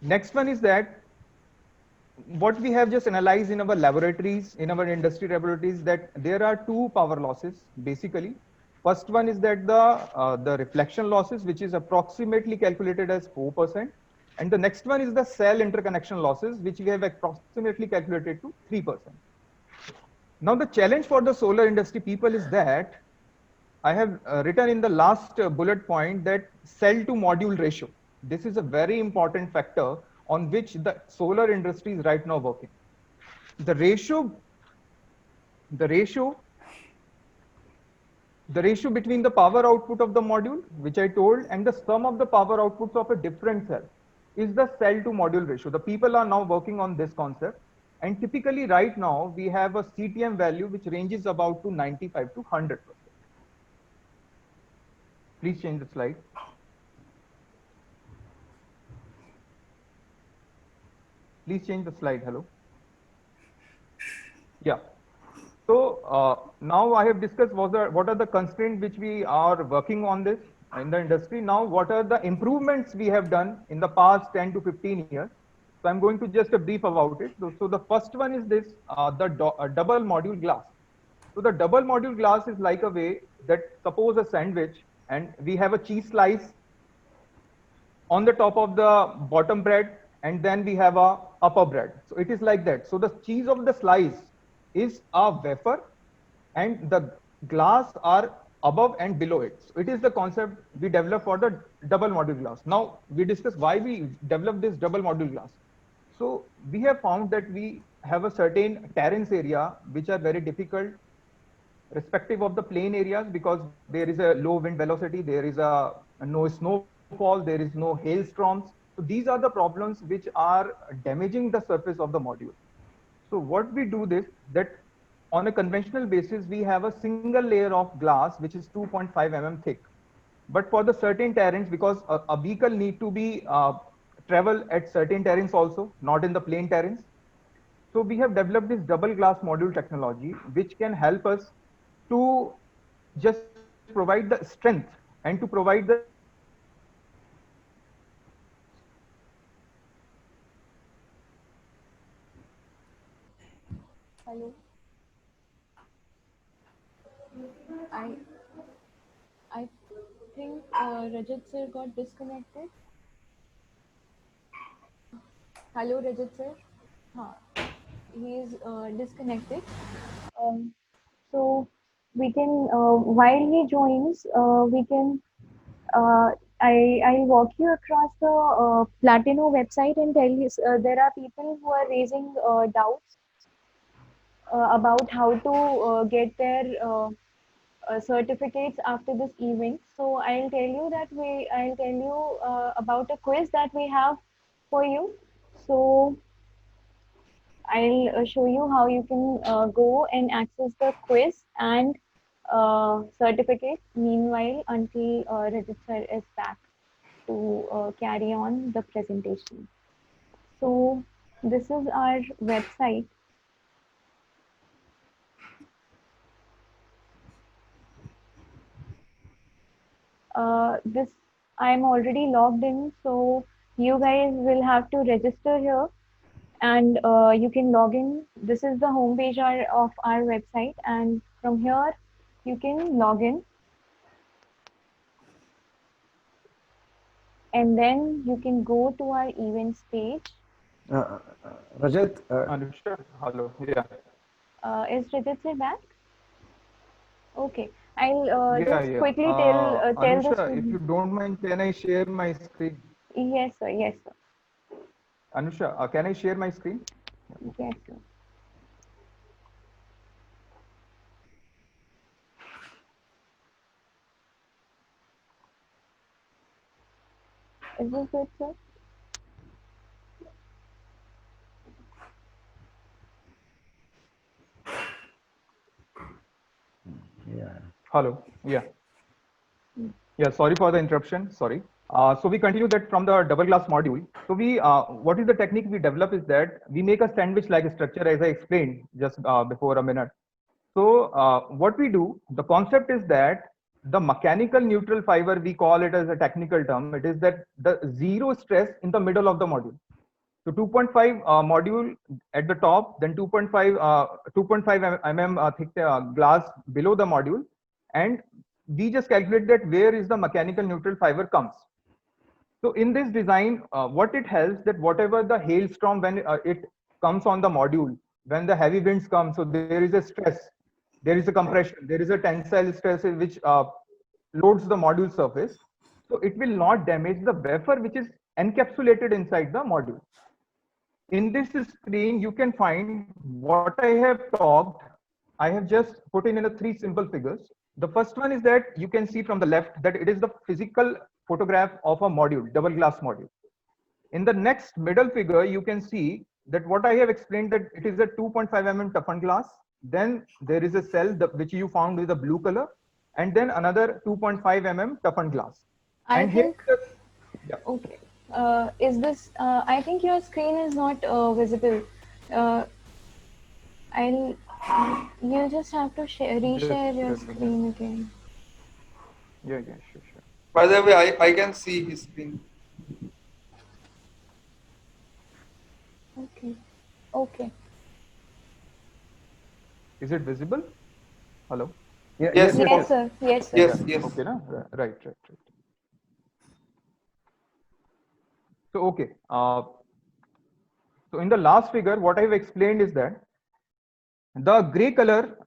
Next one is that what we have just analyzed in our laboratories, in our industry laboratories, that there are 2 power losses basically. First one is that the reflection losses, which is approximately calculated as 4%. And the next one is the cell interconnection losses, which we have approximately calculated to 3%. Now the challenge for the solar industry people is that I have written in the last bullet point that cell to module ratio. This is a very important factor on which the solar industry is right now working. The ratio between the power output of the module, which I told, and the sum of the power outputs of a different cell is the cell to module ratio. The people are now working on this concept, and typically right now we have a CTM value which ranges about to 95 to 100%. Please change the slide. Please change the slide. Hello. Yeah. So now I have discussed what are the constraints which we are working on this in the industry. Now, what are the improvements we have done in the past 10 to 15 years? So I'm going to just a brief about it. So the first one is this, double module glass. So the double module glass is like a way that suppose a sandwich and we have a cheese slice on the top of the bottom bread, and then we have a upper bread. So it is like that. So the cheese of the slice is a wafer and the glass are above and below it. So it is the concept we developed for the double module glass. Now we discuss why we develop this double module glass. So we have found that we have a certain terrace area which are very difficult respective of the plain areas, because there is a low wind velocity, there is a no snowfall, there is no hailstorms. So these are the problems which are damaging the surface of the module. So what we do this, that on a conventional basis, we have a single layer of glass, which is 2.5 mm thick. But for the certain terrains, because a vehicle need to be travel at certain terrains also, not in the plain terrains. So we have developed this double glass module technology, which can help us to just provide the strength and to provide the Hello. I think Rajat sir got disconnected. Hello, Rajat sir. He is disconnected. So we can, while he joins, we can. I'll walk you across the Platino website and tell you there are people who are raising doubts about how to get their certificates after this event. So I'll tell you about a quiz that we have for you. So I'll show you how you can go and access the quiz and certificate. Meanwhile, until Rajat sir is back to carry on the presentation. So this is our website. This I'm already logged in, so you guys will have to register here, and you can log in. This is the homepage of our website, and from here you can log in, and then you can go to our events page. Rajat, Anusha, hello, yeah. Is Rajat sir back? Okay, I'll Yeah. quickly tell Anusha, the if you don't mind, can I share my screen? Yes, sir. Yes, sir. Anusha, can I share my screen? Yes, sir. Is this good, sir? Yeah. Hello. Yeah. Yeah. Sorry for the interruption. Sorry. So we continue that from the double glass module. So we, what is the technique we develop is that we make a sandwich-like structure, as I explained just before a minute. So what we do, the concept is that the mechanical neutral fiber, we call it as a technical term. It is that the zero stress in the middle of the module. So 2.5 module at the top, then 2.5 mm thick glass below the module, and we just calculate that where is the mechanical neutral fiber comes. So in this design, what it helps that whatever the hailstorm when it comes on the module, when the heavy winds come, so there is a stress, there is a compression, there is a tensile stress which loads the module surface. So it will not damage the wafer which is encapsulated inside the module. In this screen, you can find what I have talked. I have just put in 3 simple figures. The first one is that you can see from the left that it is the physical photograph of a module, double glass module. In the next middle figure, you can see that what I have explained, that it is a 2.5 mm toughened glass. Then there is a cell which you found with a blue color, and then another 2.5 mm toughened glass. I and think. Here, yeah. Okay. Is this? I think your screen is not visible. You'll just have to reshare your screen again. Yeah, sure. By the way, I can see his screen. Okay. Is it visible? Hello? Yes, yes, sir. Yes, sir. Yes. Okay, no? Right. So, okay. So in the last figure, what I've explained is that the gray color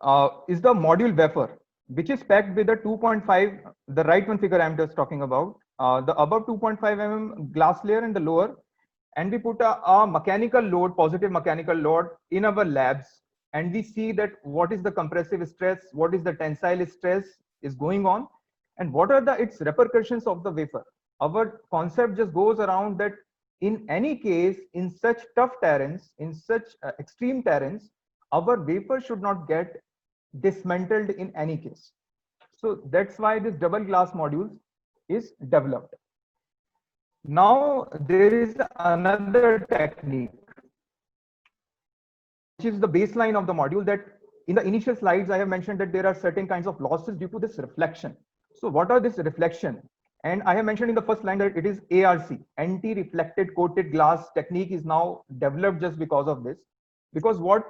is the module wafer, which is packed with a 2.5, the right one figure I'm just talking about, the above 2.5 mm glass layer and the lower, and we put a mechanical load, positive mechanical load in our labs, and we see that what is the compressive stress, what is the tensile stress is going on, and what are its repercussions of the wafer. Our concept just goes around that in any case, in such tough terrains, in such extreme terrains, our wafer should not get dismantled in any case. So that's why this double glass modules is developed. Now there is another technique, which is the baseline of the module. That in the initial slides I have mentioned that there are certain kinds of losses due to this reflection. So what are this reflection? And I have mentioned in the first line that it is ARC, anti-reflected coated glass technique, is now developed just because of this. Because what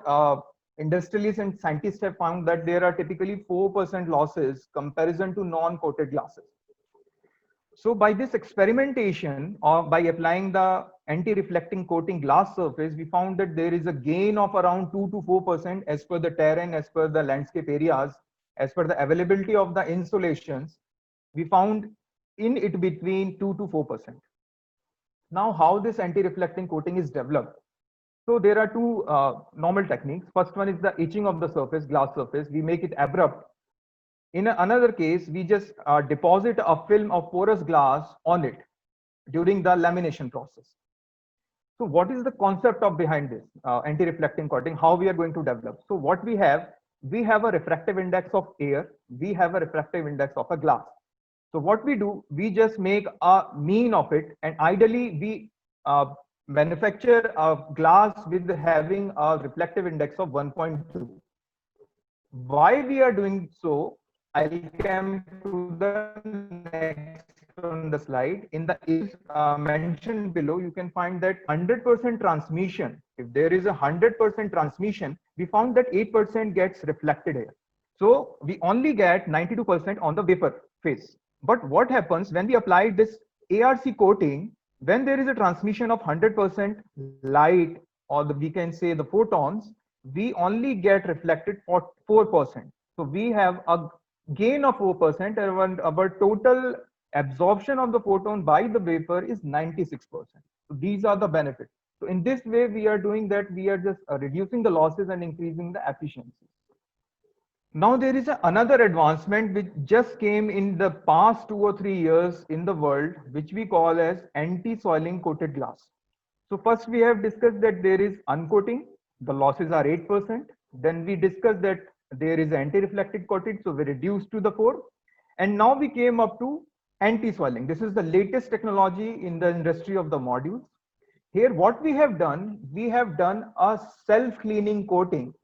industrialists and scientists have found that there are typically 4% losses comparison to non-coated glasses. So by this experimentation, or by applying the anti-reflecting coating glass surface, we found that there is a gain of around 2 to 4% as per the terrain, as per the landscape areas, as per the availability of the insulations. We found in it between 2 to 4%. Now, how this anti-reflecting coating is developed? So there are two normal techniques. First one is the etching of the surface, glass surface. We make it abrupt. In another case, we just deposit a film of porous glass on it during the lamination process. So what is the concept of behind this anti-reflecting coating? How we are going to develop? So what we have a refractive index of air. We have a refractive index of a glass. So what we do, we just make a mean of it, and ideally we manufacture a glass with having a reflective index of 1.2. Why we are doing so, I'll come to the next on the slide. In the mentioned below, you can find that 100% transmission. If there is a 100% transmission, we found that 8% gets reflected here. So we only get 92% on the vapor phase. But what happens when we apply this ARC coating, when there is a transmission of 100% light, or we can say the photons, we only get reflected for 4%. So we have a gain of 4%, and our total absorption of the photon by the vapor is 96%. So these are the benefits. So in this way, we are doing that. We are just reducing the losses and increasing the efficiency. Now there is another advancement which just came in the past 2 or 3 years in the world, which we call as anti-soiling coated glass. So first we have discussed that there is uncoating, the losses are 8%. Then we discussed that there is anti-reflective coating, so we reduced to the 4. And now we came up to anti-soiling. This is the latest technology in the industry of the modules. Here what we have done a self-cleaning coating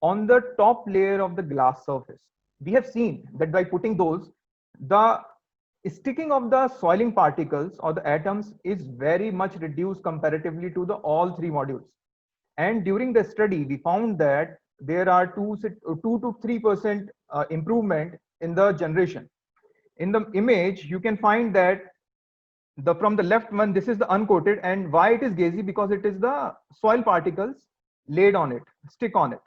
on the top layer of the glass surface. We have seen that by putting those, the sticking of the soiling particles or the atoms is very much reduced comparatively to the all 3 modules. And during the study, we found that there are 2 to 3% improvement in the generation. In the image, you can find that from the left one, this is the uncoated, and why it is gazy? Because it is the soil particles laid on it, stick on it.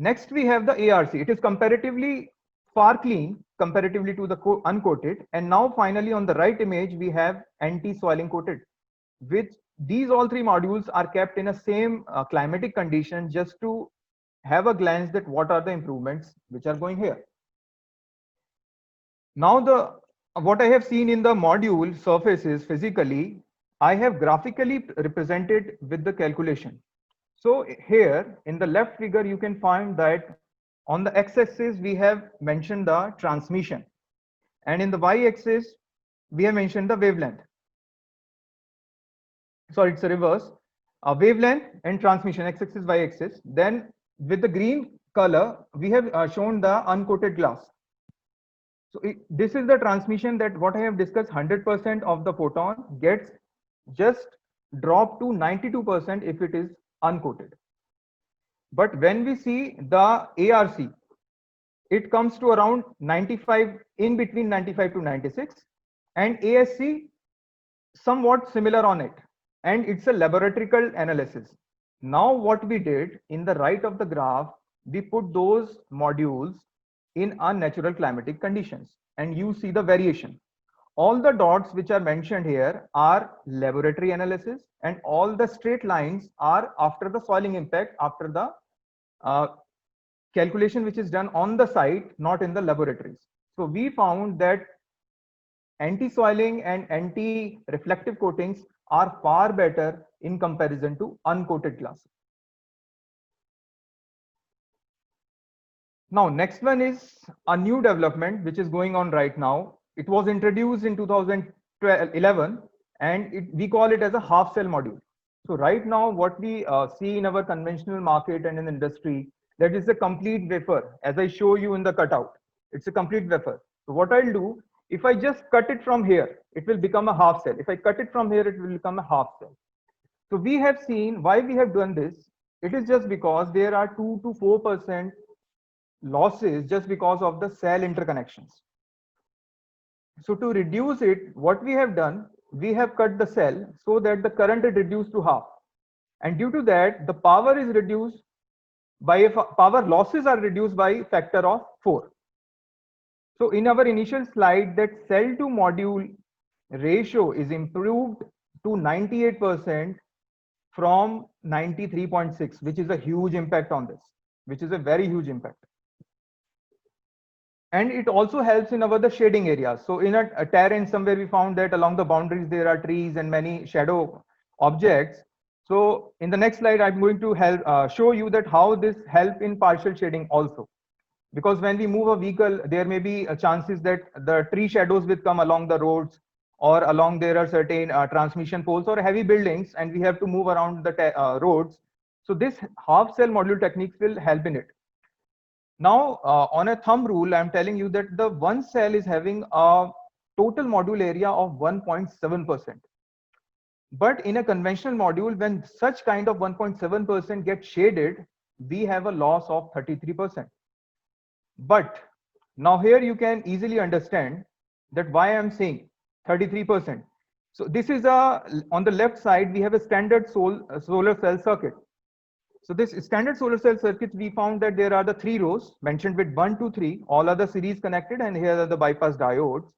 Next, we have the ARC. It is comparatively far clean comparatively to the uncoated. And now finally on the right image, we have anti-soiling coated, which these all 3 modules are kept in a same climatic condition, just to have a glance that what are the improvements which are going here. Now what I have seen in the module surfaces physically, I have graphically represented with the calculation. So here in the left figure, you can find that on the x-axis, we have mentioned the transmission. And in the y-axis, we have mentioned the wavelength. Sorry, it's a reverse. Wavelength and transmission, x-axis, y-axis. Then with the green color, we have shown the uncoated glass. So this is the transmission, that what I have discussed, 100% of the photon gets just dropped to 92% if it is uncoated. But when we see the ARC, it comes to around 95, in between 95 to 96, and ASC somewhat similar on it, and it's a laboratorical analysis. Now what we did, in the right of the graph, we put those modules in unnatural climatic conditions, and you see the variation. All the dots which are mentioned here are laboratory analysis, and all the straight lines are after the soiling impact, after the calculation which is done on the site, not in the laboratories. So we found that anti-soiling and anti-reflective coatings are far better in comparison to uncoated glass. Now, next one is a new development which is going on right now. It was introduced in 2011 and we call it as a half cell module. So right now what we see in our conventional market and in industry, that is a complete wafer. As I show you in the cutout, it's a complete wafer. So what I'll do, if I just cut it from here, it will become a half cell. If I cut it from here, it will become a half cell. So we have seen why we have done this. It is just because there are 2 to 4% losses just because of the cell interconnections. So to reduce it, what we have done, we have cut the cell so that the current is reduced to half. And due to that, the power is reduced by power losses are reduced by factor of 4. So in our initial slide, that cell to module ratio is improved to 98% from 93.6, which is a huge impact on this, which is a very huge impact. And it also helps in the shading area. So in a terrain somewhere we found that along the boundaries there are trees and many shadow objects. So in the next slide, I'm going to help show you that how this help in partial shading also. Because when we move a vehicle, there may be chances that the tree shadows will come along the roads, or along there are certain transmission poles or heavy buildings, and we have to move around the roads. So this half cell module techniques will help in it. Now, on a thumb rule, I'm telling you that the one cell is having a total module area of 1.7%. But in a conventional module, when such kind of 1.7% gets shaded, we have a loss of 33%. But now here you can easily understand that why I'm saying 33%. So this is on the left side, we have a standard solar cell circuit. So this standard solar cell circuit, we found that there are the 3 rows mentioned with 1, 2, 3, all are the series connected, and here are the bypass diodes.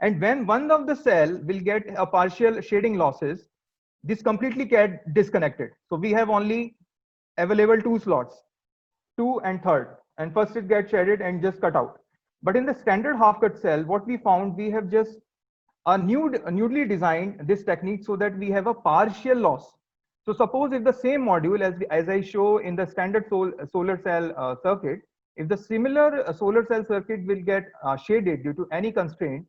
And when one of the cell will get a partial shading losses, this completely get disconnected. So we have only available 2 slots, 2 and 3rd, and first it gets shaded and just cut out. But in the standard half cut cell, what we found, we have just newly designed this technique so that we have a partial loss. So suppose if the same module as I show in the standard solar cell circuit, if the similar solar cell circuit will get shaded due to any constraint,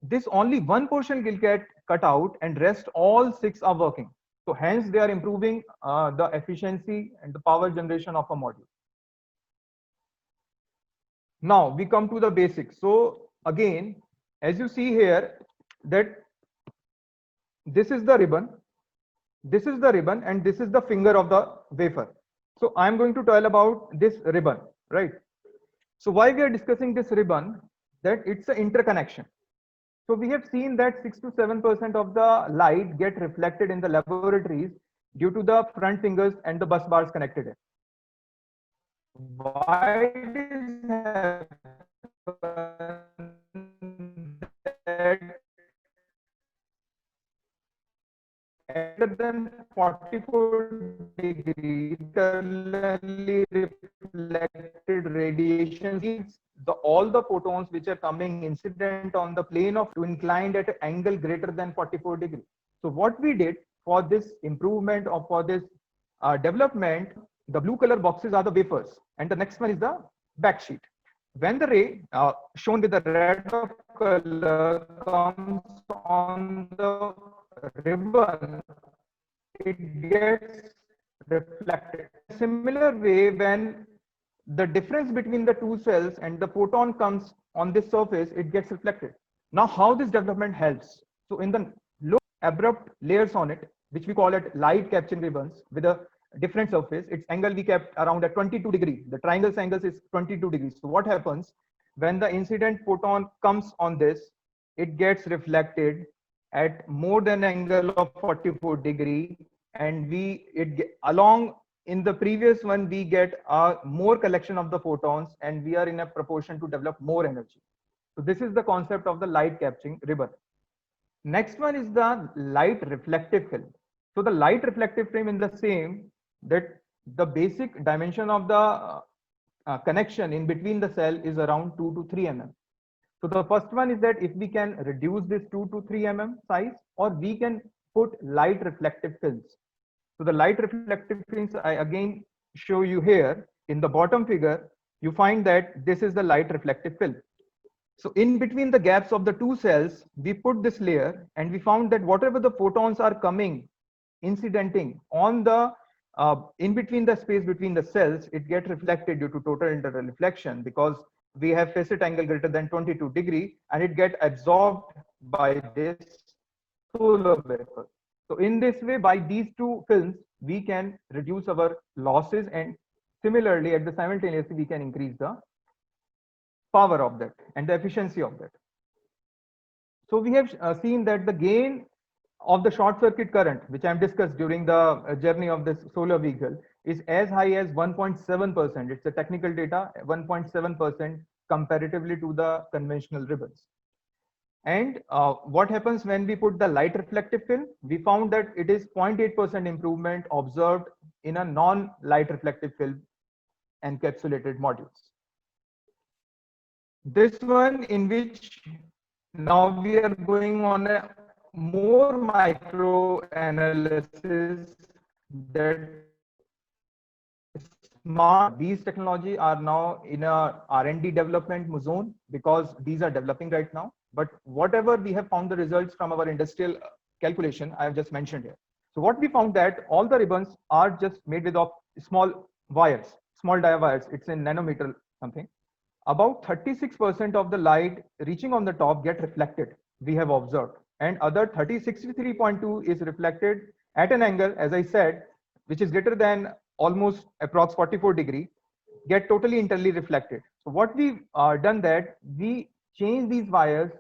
this only one portion will get cut out and rest all 6 are working. So hence they are improving the efficiency and the power generation of a module. Now we come to the basics. So again, as you see here, that this is the ribbon, this is the ribbon, and this is the finger of the wafer. So I'm going to tell about this ribbon, right? So why we are discussing this ribbon, that it's an interconnection. So we have seen that 6 to 7% of the light get reflected in the laboratories due to the front fingers and the bus bars connected in. Why this happens that greater than 44 degrees internally reflected radiation leads all the photons which are coming incident on the plane of to inclined at an angle greater than 44 degrees. So what we did for this improvement or for this development, the blue color boxes are the wafers, and the next one is the back sheet. When the ray shown with the red of color comes on the ribbon, it gets reflected. Similar way, when the difference between the 2 cells and the photon comes on this surface, it gets reflected. Now how this development helps? So in the low abrupt layers on it, which we call it light capturing ribbons with a different surface, its angle we kept around at 22 degrees. The triangle's angle is 22 degrees. So what happens when the incident photon comes on this, it gets reflected at more than angle of 44 degree, and along in the previous one we get a more collection of the photons, and we are in a proportion to develop more energy. So this is the concept of the light capturing ribbon. Next one is the light reflective film. So the light reflective film in the same, that the basic dimension of the connection in between the cell is around 2 to 3 mm. So the first one is that if we can reduce this 2 to 3 mm size, or we can put light reflective films. So the light reflective films, I again show you here in the bottom figure, you find that this is the light reflective film. So in between the gaps of the two cells, we put this layer, and we found that whatever the photons are coming, incidenting on the in between the space between the cells, it gets reflected due to total interreflection, because we have facet angle greater than 22 degree, and it gets absorbed by this solar vapor. So in this way, by these two films, we can reduce our losses, and similarly at the simultaneously we can increase the power of that and the efficiency of that. So we have seen that the gain of the short circuit current, which I have discussed during the journey of this solar vehicle, is as high as 1.7%. It's the technical data, 1.7% comparatively to the conventional ribbons. And what happens when we put the light reflective film? We found that it is 0.8% improvement observed in a non-light reflective film encapsulated modules. This one, in which now we are going on a more micro analysis, that smart, these technology are now in a R&D development zone, because these are developing right now. But whatever we have found the results from our industrial calculation, I have just mentioned here. So what we found that all the ribbons are just made with of small wires, small dia wires. It's in nanometer something. About 36% of the light reaching on the top get reflected, we have observed, and other 63.2 is reflected at an angle, as I said, which is greater than almost approx 44 degree, get totally internally reflected. So what we've done that we change these wires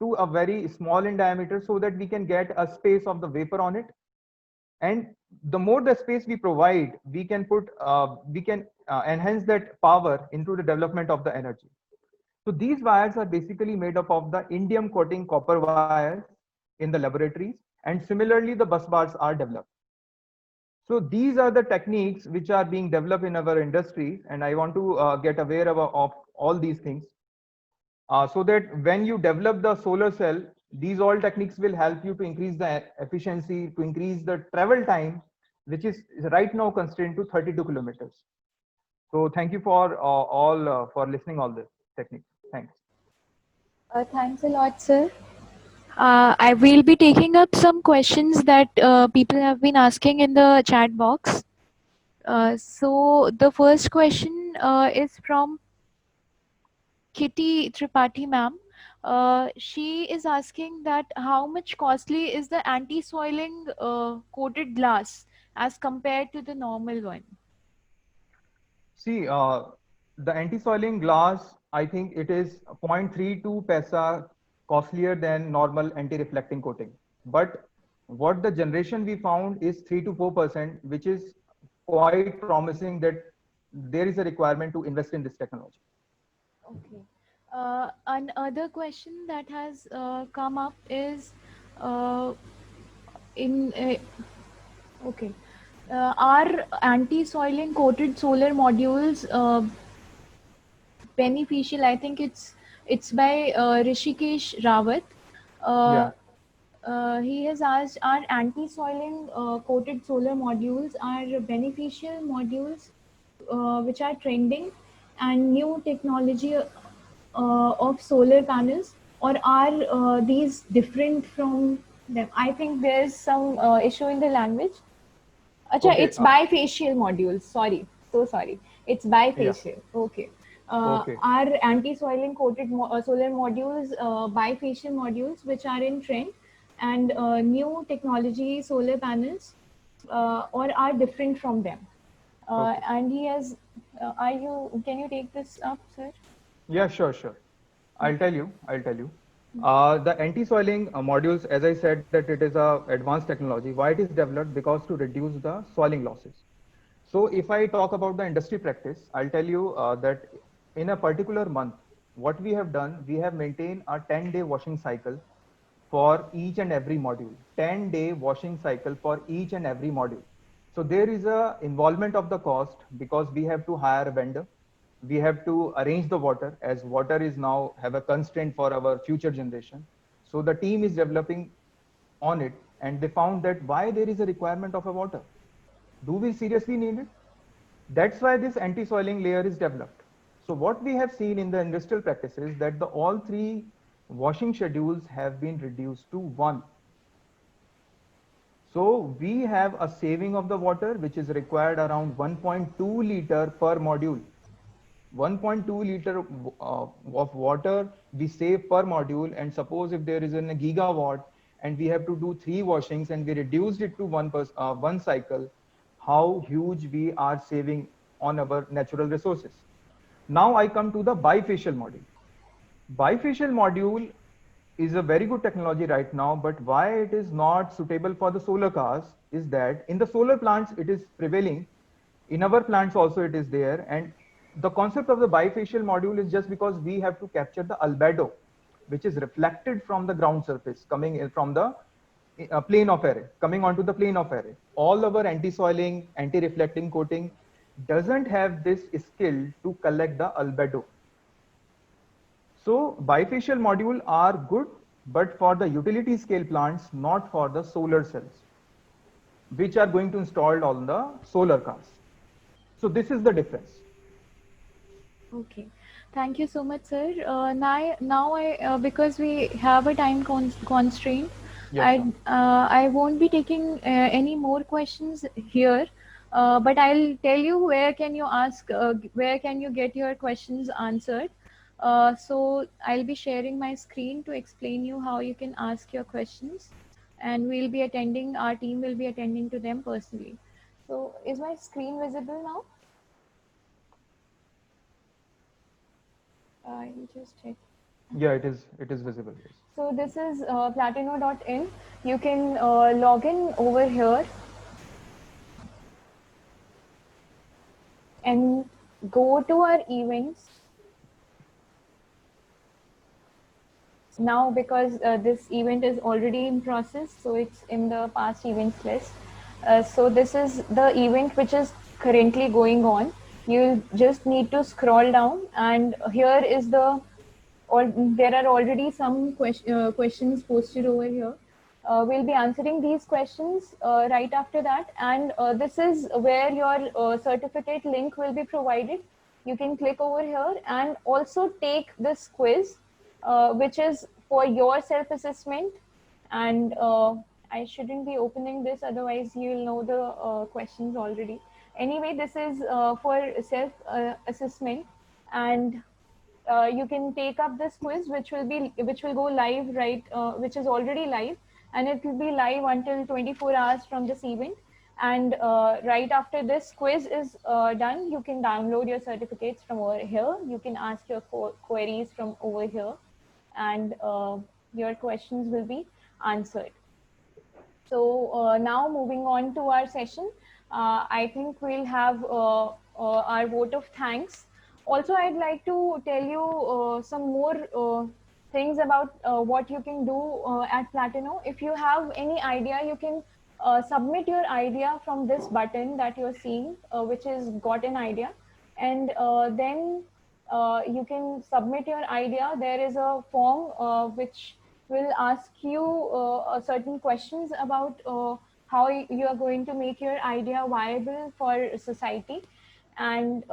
to a very small in diameter, so that we can get a space of the vapor on it. And the more the space we provide, we can put enhance that power into the development of the energy. So these wires are basically made up of the indium coating copper wires in the laboratories, and similarly the bus bars are developed. So these are the techniques which are being developed in our industry, and I want to get aware of all these things, so that when you develop the solar cell, these all techniques will help you to increase the efficiency, to increase the travel time, which is right now constrained to 32 kilometers. So thank you for all for listening all this techniques. Thanks. Thanks a lot, sir. I will be taking up some questions that people have been asking in the chat box. So the first question is from Kitty Tripathi ma'am. She is asking that how much costly is the anti-soiling coated glass as compared to the normal one? See, the anti-soiling glass, I think it is 0.32 paisa costlier than normal anti-reflecting coating. But what the generation we found is 3 to 4%, which is quite promising that there is a requirement to invest in this technology. Okay. Another question that has come up is are anti-soiling coated solar modules beneficial? I think it's by Rishikesh Rawat. He has asked, are anti-soiling coated solar modules are beneficial modules which are trending and new technology of solar panels, or are these different from them? I think there's some issue in the language. Acha, Okay, it's bifacial modules. Sorry, so sorry. It's bifacial. Yeah. Okay. Okay. Are anti-soiling coated solar modules bifacial modules which are in trend, and new technology solar panels, or are different from them? Okay. And he has. Can you take this up, sir? Yeah, sure. I'll tell you. The anti-soiling modules, as I said, that it is a advanced technology. Why it is developed? Because to reduce the soiling losses. So if I talk about the industry practice, I'll tell you that in a particular month, what we have done, we have maintained a 10-day washing cycle for each and every module. 10-day washing cycle for each and every module. So there is a involvement of the cost because we have to hire a vendor. We have to arrange the water, as water is now have a constraint for our future generation. So the team is developing on it, and they found that why there is a requirement of a water. Do we seriously need it? That's why this anti-soiling layer is developed. So what we have seen in the industrial practices that all three washing schedules have been reduced to one. So we have a saving of the water, which is required around 1.2 liter per module. 1.2 liter of water we save per module, and suppose if there is a gigawatt and we have to do 3 washings and we reduced it to one cycle, how huge we are saving on our natural resources. Now I come to the bifacial module. Bifacial module is a very good technology right now, but why it is not suitable for the solar cars is that in the solar plants it is prevailing, in our plants also it is there, and the concept of the bifacial module is just because we have to capture the albedo, which is reflected from the ground surface coming in from the plane of array, coming onto the plane of array. All our anti-soiling, anti-reflecting coating doesn't have this skill to collect the albedo. So bifacial module are good, but for the utility scale plants, not for the solar cells, which are going to install on the solar cars. So this is the difference. Okay, thank you so much, sir. Now I because we have a time constraint, Yes, I won't be taking any more questions here, but I'll tell you where can you ask, where can you get your questions answered. So I'll be sharing my screen to explain you how you can ask your questions, and we'll be attending. Our team will be attending to them personally. So is my screen visible now? I'll just check. Yeah, it is visible. Yes. So this is platino.in. You can log in over here and go to our events. Now, because this event is already in process, so it's in the past events list. So this is the event which is currently going on. You just need to scroll down, and here is there are already some questions posted over here. We'll be answering these questions right after that, and this is where your certificate link will be provided. You can click over here and also take this quiz, which is for your self-assessment. And I shouldn't be opening this, otherwise you'll know the questions already. Anyway, this is for self-assessment, and you can take up this quiz, which will go live which is already live, and it will be live until 24 hours from this event. And right after this quiz is done, you can download your certificates from over here. You can ask your queries from over here, and your questions will be answered. So now moving on to our session, I think we'll have our vote of thanks. Also, I'd like to tell you some more things about what you can do at Platino. If you have any idea, you can submit your idea from this button that you're seeing, which is got an idea. And then you can submit your idea. There is a form which will ask you certain questions about how you are going to make your idea viable for society. And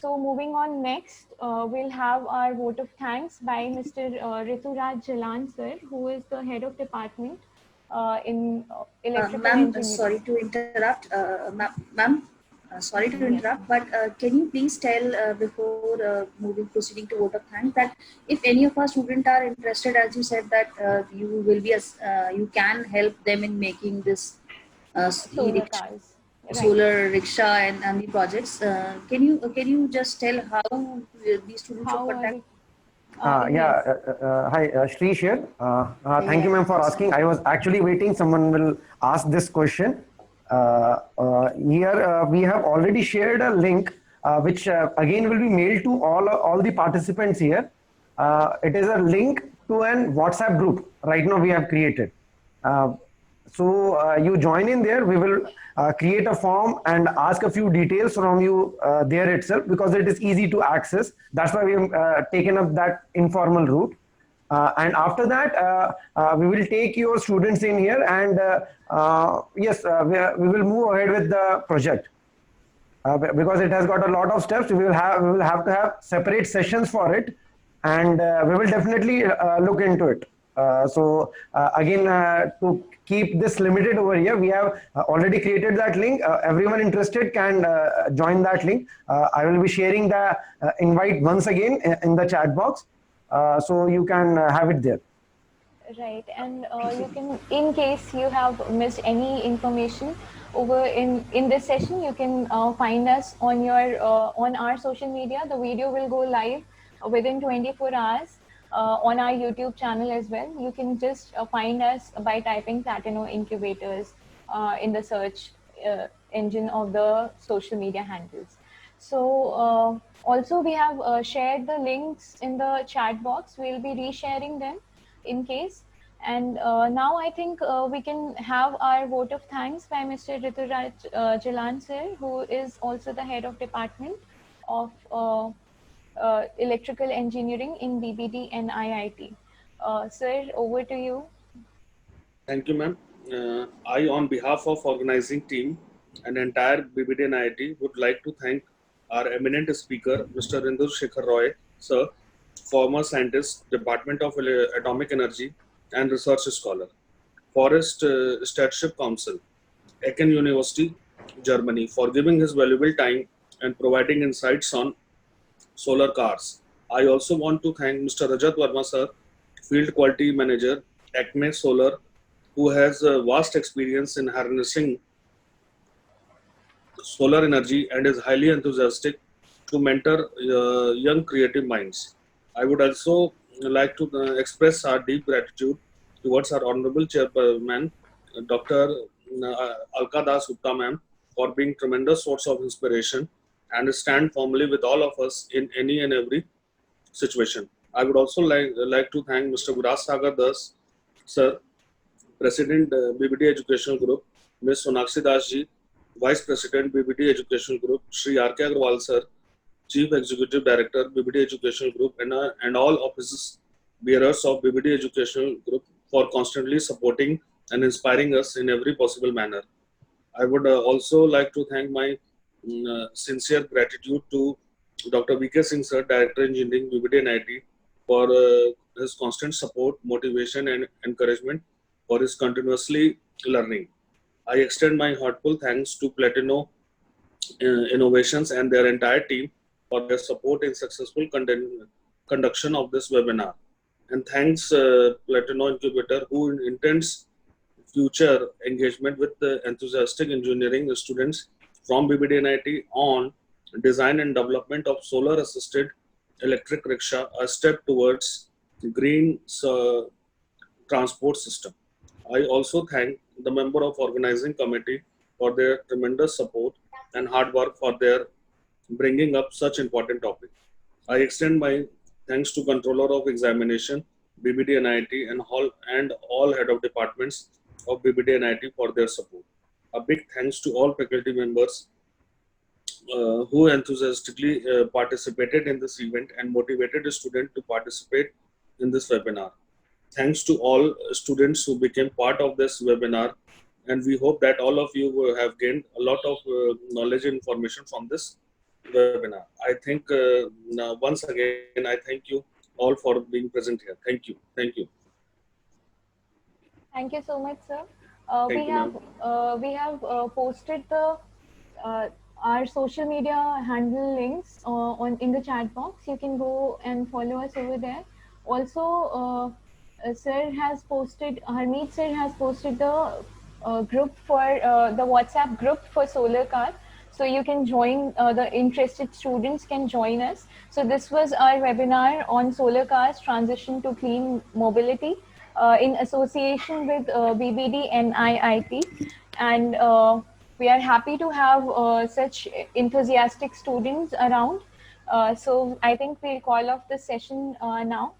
so moving on next, we'll have our vote of thanks by Mr. Rituraj Jalan sir, who is the head of department in electrical engineering. Sorry to interrupt, ma'am. Sorry to interrupt, but can you please tell before proceeding to vote of thanks that if any of our students are interested, as you said that you will be you can help them in making this solar rickshaw and the projects. Can you just tell how these students should contact? Hi, Shrish here. Thank you, ma'am, for asking. I was actually waiting. Someone will ask this question. Here we have already shared a link, which again will be mailed to all the participants here. It is a link to an WhatsApp group. Right now we have created. So you join in there. We will create a form and ask a few details from you there itself, because it is easy to access. That's why we have taken up that informal route. And after that, we will take your students in here, and yes, we will move ahead with the project. Because it has got a lot of steps, we will have to have separate sessions for it, and we will definitely look into it. Again, to keep this limited over here, we have already created that link. Everyone interested can join that link. I will be sharing the invite once again in the chat box, so you can have it there. Right, and you can, in case you have missed any information over in this session, you can find us on your on our social media. The video will go live within 24 hours on our YouTube channel as well. You can just find us by typing Platino Incubators in the search engine of the social media handles. So also we have shared the links in the chat box. We'll be resharing them in case. And now I think we can have our vote of thanks by Mr. Rituraj Jalan sir, who is also the head of department of electrical engineering in BBD and IIT. Sir, over to you. Thank you, ma'am. I, on behalf of organizing team and entire BBD and IIT, would like to thank our eminent speaker, Mr. Indur Shekhar Roy, sir, former scientist, Department of Atomic Energy and Research Scholar, Forest Stewardship Council, Aachen University, Germany, for giving his valuable time and providing insights on solar cars. I also want to thank Mr. Rajat Verma, sir, Field Quality Manager, Acme Solar, who has a vast experience in harnessing solar energy and is highly enthusiastic to mentor young creative minds. I would also like to express our deep gratitude towards our Honorable Chairman, Dr. Alka Das Gupta ma'am, for being tremendous source of inspiration and stand firmly with all of us in any and every situation. I would also like to thank Mr. Viras Sagar Das, sir, President BBD Educational Group, Ms. Sonakshi Das ji, Vice President BBD Educational Group, Shri R.K. Agarwal sir, Chief Executive Director BBD Educational Group, and all offices bearers of BBD Educational Group for constantly supporting and inspiring us in every possible manner. I would also like to thank my sincere gratitude to Dr. V.K. Singh sir, Director Engineering BBD and IIT, for his constant support, motivation and encouragement for his continuously learning. I extend my heartfelt thanks to Platino Innovations and their entire team for their support in successful conduction of this webinar. And thanks Platino Incubator, who intends future engagement with the enthusiastic engineering students from BBD and IIT on design and development of solar assisted electric rickshaw, a step towards green transport system. I also thank the member of organizing committee for their tremendous support and hard work for their bringing up such important topic. I extend my thanks to Controller of Examination, BBD and IIT, and all head of departments of BBD and IIT for their support. A big thanks to all faculty members who enthusiastically participated in this event and motivated the students to participate in this webinar. Thanks to all students who became part of this webinar, and we hope that all of you have gained a lot of knowledge and information from this webinar. I think once again, I thank you all for being present here. Thank you. Thank you. Thank you so much, sir. We have posted the our social media handle links in the chat box. You can go and follow us over there. Also, sir has posted, Harmeet sir has posted the group for the WhatsApp group for solar car. So you can join, the interested students can join us. So this was our webinar on solar cars transition to clean mobility in association with BBD and IIT. And we are happy to have such enthusiastic students around. So I think we'll call off the session now.